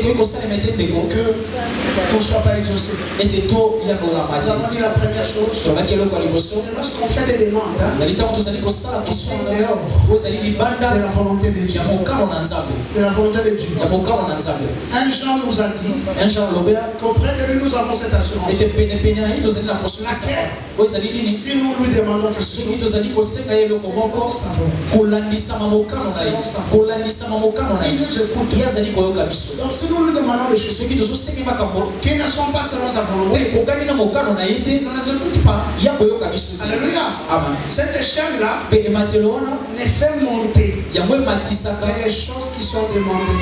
tu ne sois pas exaucé. Nous avons dit la première chose. C'est lorsqu'on fait des demandes qui sont dehors de la volonté de Dieu. De la volonté de Dieu. Un Jean nous a dit qu'auprès de lui nous avons cette assurance. Si nous lui demandons quelque chose, il nous écoute. Donc si nous lui demandons des choses qui ne sont pas selon sa volonté, il ne les écoute pas. Alléluia. Cette échelle-là ne fait monter que les choses qui sont demandées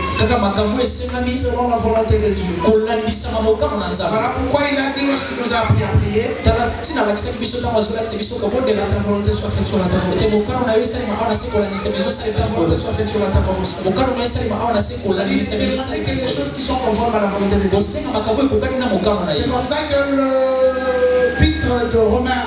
selon la volonté de Dieu. Voilà pourquoi il a dit lorsqu'il nous a appris à prier, que ta volonté soit faite sur la terre. Que ta volonté soit faite sur la terre comme au ciel. Il a dit que les choses qui sont conformes à la volonté de Dieu. C'est comme ça que l'épître de Romains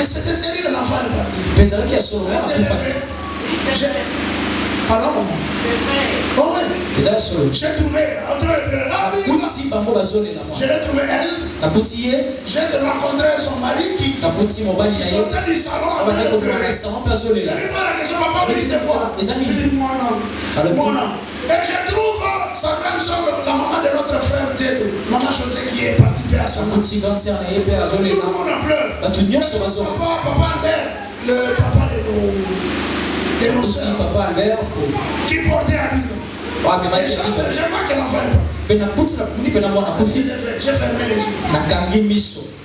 Et c'était sérieux, l'enfant est parti. Pezalaki ya solo Est-ce que pardon, maman. Oh oui. J'ai trouvé entre les deux. Ah oui. Je l'ai trouvé elle. J'ai rencontré son mari qui sortait du salon avec le pleurer. Je lui pose la question, papa, oui, c'est quoi? Il dit, mon nom. Et je trouve sa grande soeur, la maman de notre frère Dieu, maman José qui est partie à son nom. Tout le monde pleure. Papa Albert, le papa de nos soeurs, qui portait habillé. Je vois que l'enfant est parti. J'ai fermé les yeux.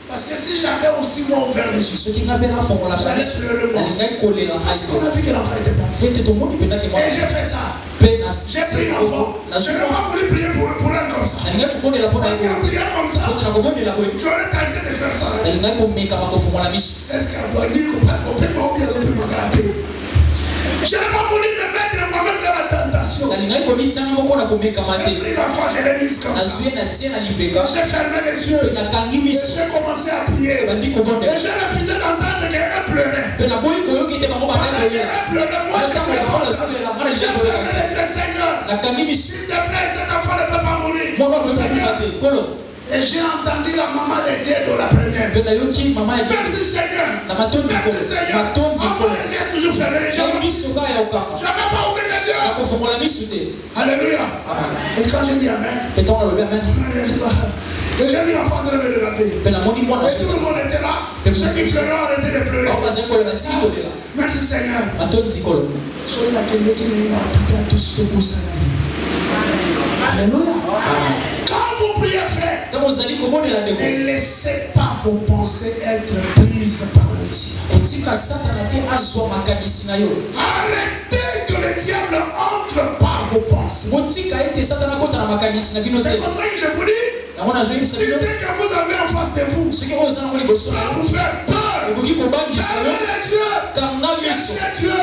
Parce que si j'avais aussi moi ouvert les yeux, j'allais pleurer moi. Parce qu'on a vu que l'enfant était parti. Et j'ai fait ça. J'ai pris l'enfant. Je n'ai pas voulu prier pour elle comme ça. Parce qu'en priant comme ça, j'aurais tenté de faire ça. Est-ce qu'elle doit dire complètement ou bien elle peut me garder? Je n'ai pas voulu me mettre moi-même dans la tentation. J'ai pris l'enfant, je l'ai mise comme ça. J'ai fermé les yeux. Et j'ai commencé à prier. Et j'ai refusé d'entendre qu'elle pleurait. Elle pleurait, moi je pleurais pas ça. J'ai fermé les yeux, Seigneur. S'il te plaît, cet enfant ne peut pas mourir. Et j'ai entendu la maman de Dieu de la première. Merci Seigneur. Merci Seigneur. Maman les yeux toujours fermés. Je n'avais pas ouvert les yeux. Alléluia. Et quand j'ai dit Amen, et j'ai vu l'enfant en train de me regarder. Et tout le monde était là. Ceux qui pleuraient ont arrêté de pleurer. Merci Seigneur. Soyez là quelqu'un qui n'est pas peut-être tout ce que vous savez. Alléluia. Quand vous priez, frère, ne laissez pas vos pensées être prises par le diable. Arrêtez que le diable entre par vos pensées. C'est comme ça que je vous dis. Si c'est que vous avez en face de vous, ça va vous faire peur. Fermez les yeux. Cherchez Dieu.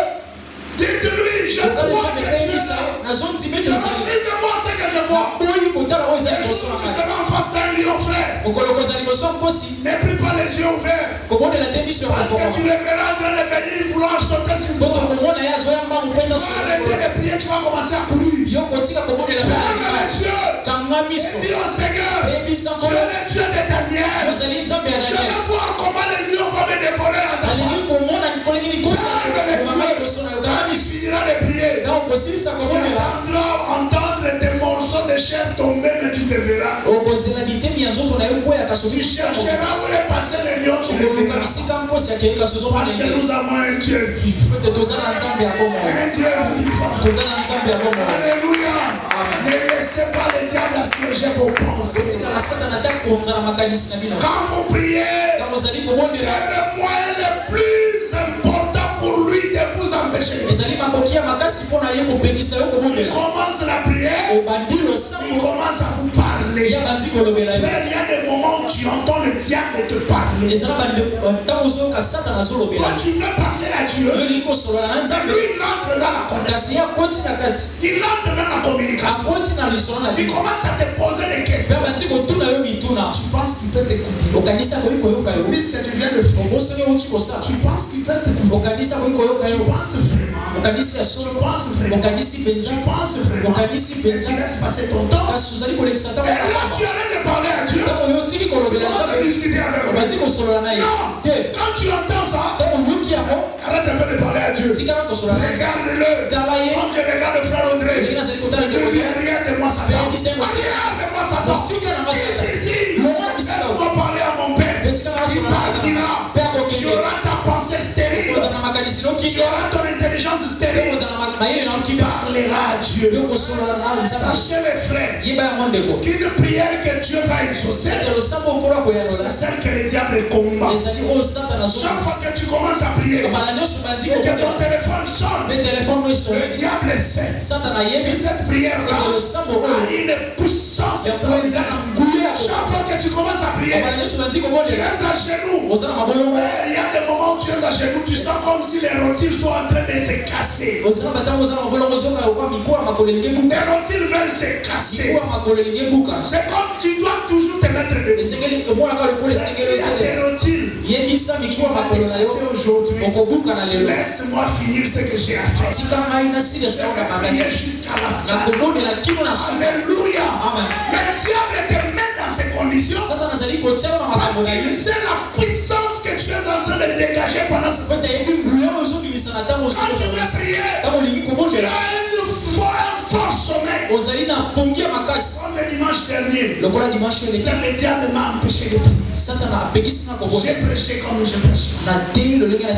Dites-lui, je crois que Dieu. Je refuse de voir ce que je vois. Et je trouve que c'est en face d'un lion, frère. Ne prie pas les yeux ouverts. Parce que tu les verras en train de venir vouloir sauter sur toi. Tu vas arrêter de prier, tu vas commencer à courir. Ferme les yeux. Et dis au Seigneur, tu es le Dieu de Daniel. Je vais voir comment les lions vont me dévorer à ta face. Ferme les yeux. Quand tu finiras de prier, tu entendras entendre des morceaux de chair tomber, mais tu te verras. Tu chercheras où est passé le lion, tu le verras. Parce que nous avons un Dieu vivant. Un Dieu vivant. Alléluia. Ne laissez pas le diable assiéger vos pensées. Quand vous priez, c'est le moyen le plus important pour lui de vous empêcher. Il commence la prière, il commence à vous parler. Il y a des moments où tu entends le diable te parler. Quand tu veux parler à Dieu, lui il entre dans la connexion. Il entre dans la communication. Il commence à te poser des questions. Tu penses qu'il peut t'écouter? Puisque tu viens de faire, tu penses qu'il peut t'écouter? Tu penses vraiment? Tu penses vraiment? Et tu laisses passer ton temps. Et là tu arrêtes de parler à Dieu. Tu commences à discuter avec lui. Non, quand tu entends ça, arrête un peu de parler à Dieu. Regarde-le. Comme je regarde le frère Audrey. Il dit rien de moi Satan. Rien c'est moi Satan. Ici, laisse-moi parler à mon père. Il partira. Tu auras ta pensée stérile. Tu auras ton intelligence stérile. Tu parleras à Dieu. Sachez les frères qu'une prière que Dieu va exaucer, c'est celle que le diable combat. Chaque fois que tu commences à prier et que ton téléphone sonne, le diable sait que cette prière-là a une puissance extraordinaire. Chaque fois que tu commences à prier, tu es à genoux. Il y a des moments où tu es à genoux, tu sens comme si les rotules sont en train de se casser. Les rotules veulent se casser. C'est comme tu dois toujours te mettre debout. Il y a des rotules. Tu vas te casser aujourd'hui. Laisse-moi finir ce que j'ai à faire. Je vais prier jusqu'à la fin. Alléluia. Le diable te met dans ces conditions parce qu'il sait la puissance que tu es en train de dégager pendant ce temps. Quand tu veux prier, il y a un fort sommeil. Comme le dimanche dernier, le diable m'a empêché de prier. J'ai prêché comme je prêche.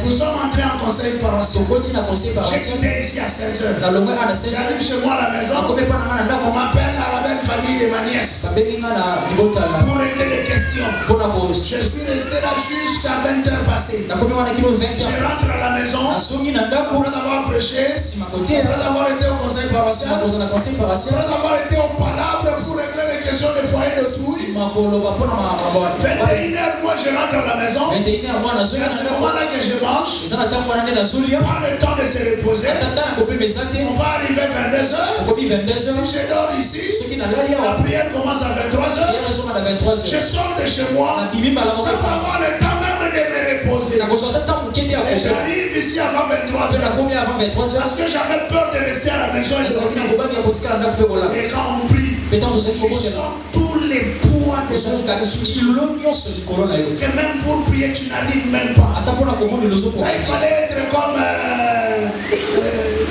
Nous sommes entrés en conseil paroissial. J'étais ici à 16h. J'arrive chez moi à la maison. On m'appelle à la belle famille de ma nièce pour régler des questions. Je suis resté là jusqu'à 20h passées. Je rentre à la maison après avoir prêché, après avoir été au conseil paroissial, après avoir été au palabre pour régler les questions des foyers de trouille. 21h, moi je rentre à la maison. Et à ce moment-là que je mange, pas le temps de se reposer. On va arriver à 22h. Si je dors ici, la prière commence à 23h. Je sors de chez moi sans avoir le temps même de me reposer. Et j'arrive ici avant 23h. Parce que j'avais peur de rester à la maison et dormir. Et quand on prie, tu sens tous les poids de son que même pour prier, tu n'arrives même pas. Là, il fallait être comme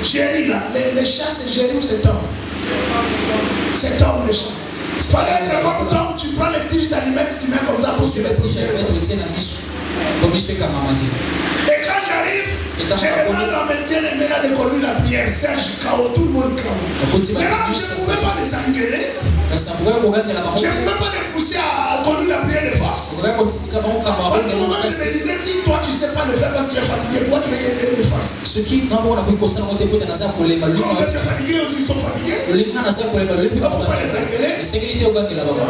Jerry là. Les chats, c'est Jerry ou c'est Tom? C'est Tom le chat. Il fallait être comme Tom, tu prends les tiges d'allumettes, tu mets comme ça pour suivre les tiges. Et quand j'arrive, je demande à mes bien-aimés là de conduire la prière. Serge KO, tout le monde KO. Mais là, je ne pouvais pas les engueuler. Je ne pouvais pas les pousser à conduire la prière de force. Parce que moi-même, je me disais, si toi tu ne sais pas le faire parce que tu es fatigué, pourquoi tu veux gagner de force? Comme tu es fatigué aussi, ils sont fatigués. Pourquoi les engueuler? Et on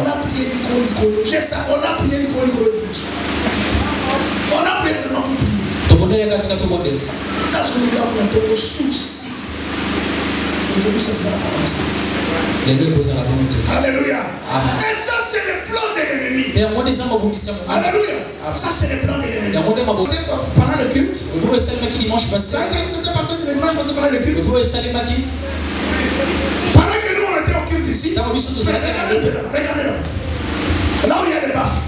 a prié du colo. On a prié du colo dimanche. On a prié seulement pour prier. Quand je regarde maintenant au souci, aujourd'hui ça sera pas comme ça. Alléluia. Et ça c'est le plan de l'ennemi. Alléluia. Ça c'est le plan de l'ennemi. Pendant le culte, c'était passé le dimanche passé pendant le culte. Pendant que nous on était au culte ici, regardez là. Là où il y a des baffes.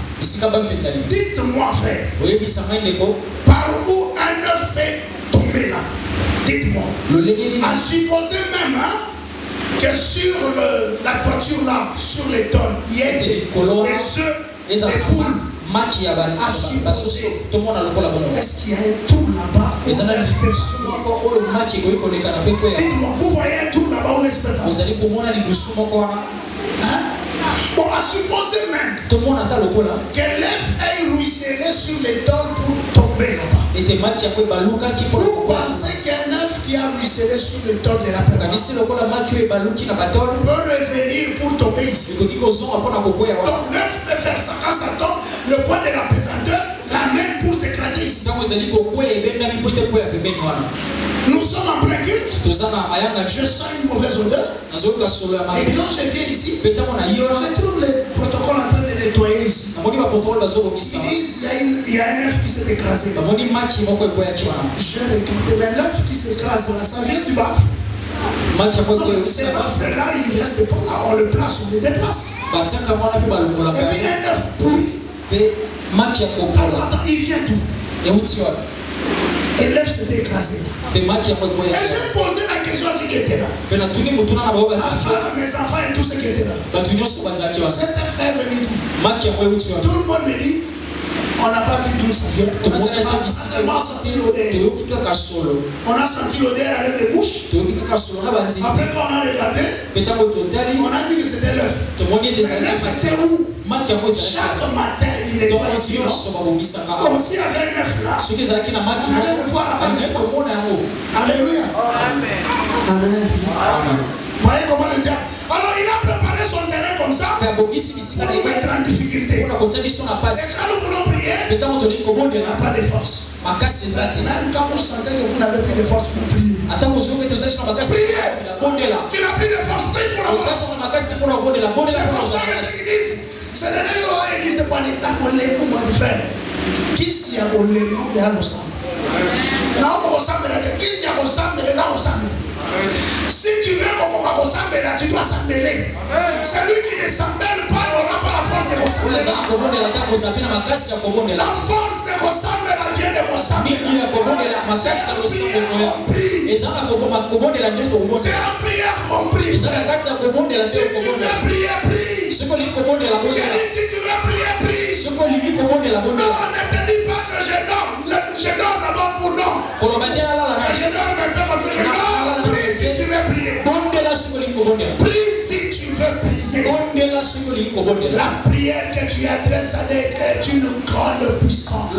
Dites-moi frère, par où un œuf peut tomber là? Dites-moi. À supposer même que sur la toiture là, sur les tonnes, il y a des œufs, des poules. À supposer. Est-ce qu'il y a un trou là-bas? Dites-moi, vous voyez un trou là-bas où l'esprit passe? Bon, à supposer même que l'œuf ait ruisselé sur les tonnes pour tomber là-bas. Vous pensez qu'un œuf qui a ruisselé sur les tonnes de la personne peut revenir pour tomber ici? Donc l'œuf peut faire ça. Quand ça tombe, le poids de la pesanteur l'amène pour s'écraser ici. Nous sommes en plein culte. Je sens une mauvaise odeur. Et quand je viens ici, je trouve les protocoles en train de nettoyer ici. Ils disent il y a un œuf qui s'est écrasé. Je regarde, mais l'œuf qui s'écrase là, ça vient du baf. C'est là, il reste pas là, on le place, on le déplace. Et puis un œuf pourri. Attends, il vient d'où? Et l'œuf s'était écrasé. Et j'ai posé la question à ceux qui étaient là. Ma femme, mes enfants et tous ceux qui étaient là. Cet œuf est venu d'où? Tout le monde me dit, on n'a pas vu d'où ça vient. On a seulement senti l'odeur. On a senti l'odeur avec les bouches. Après quand on a regardé, on a dit que c'était l'œuf. L'œuf était où? Chaque matin, il est pas ici. Comme s'il y avait un œuf là, on allait le voir à la fin du soir. Alléluia. Amen. Voyez comment le diable. Alors il a préparé son terrain comme ça pour nous mettre en difficulté. quand nous voulons prier, il n'y a pas de force. Même quand vous sentez que vous n'avez plus de force pour prier. Priez. Tu n'as plus de force, prie pour avoir. C'est pour ça que c'est l'église. C'est l'église de Panita, on l'est pour moi de faire. Qui s'y a volé, nous, il y a nos sang. Non, on ressemble à qui s'y a ressemble, les gens ressemblent. Si tu veux qu'on ressemble, tu dois s'en mêler. Celui qui ne s'en mêle pas n'aura pas la force de ressembler. La force de ressembler vient de ressembler. C'est en prière compris. Si tu veux prier, prie. Je dis si tu veux prier, prie. Non, ne te dis pas que je dors. Je dors d'abord pour non. Je dors maintenant comme ça. Je dors. Prie si tu veux prier. Prie si tu veux prier. La prière que tu adresses à Dieu est une grande puissance.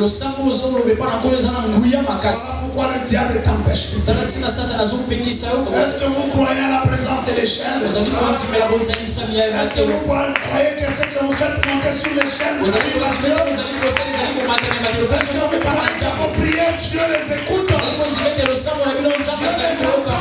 Voilà pourquoi le diable t'empêche. Est-ce que vous croyez à la présence de l'échelle? Est-ce que vous croyez que ce que vous faites monter sur l'échelle? Est-ce que vous croyez que vos prières, Dieu les écoute? Dieu les entend.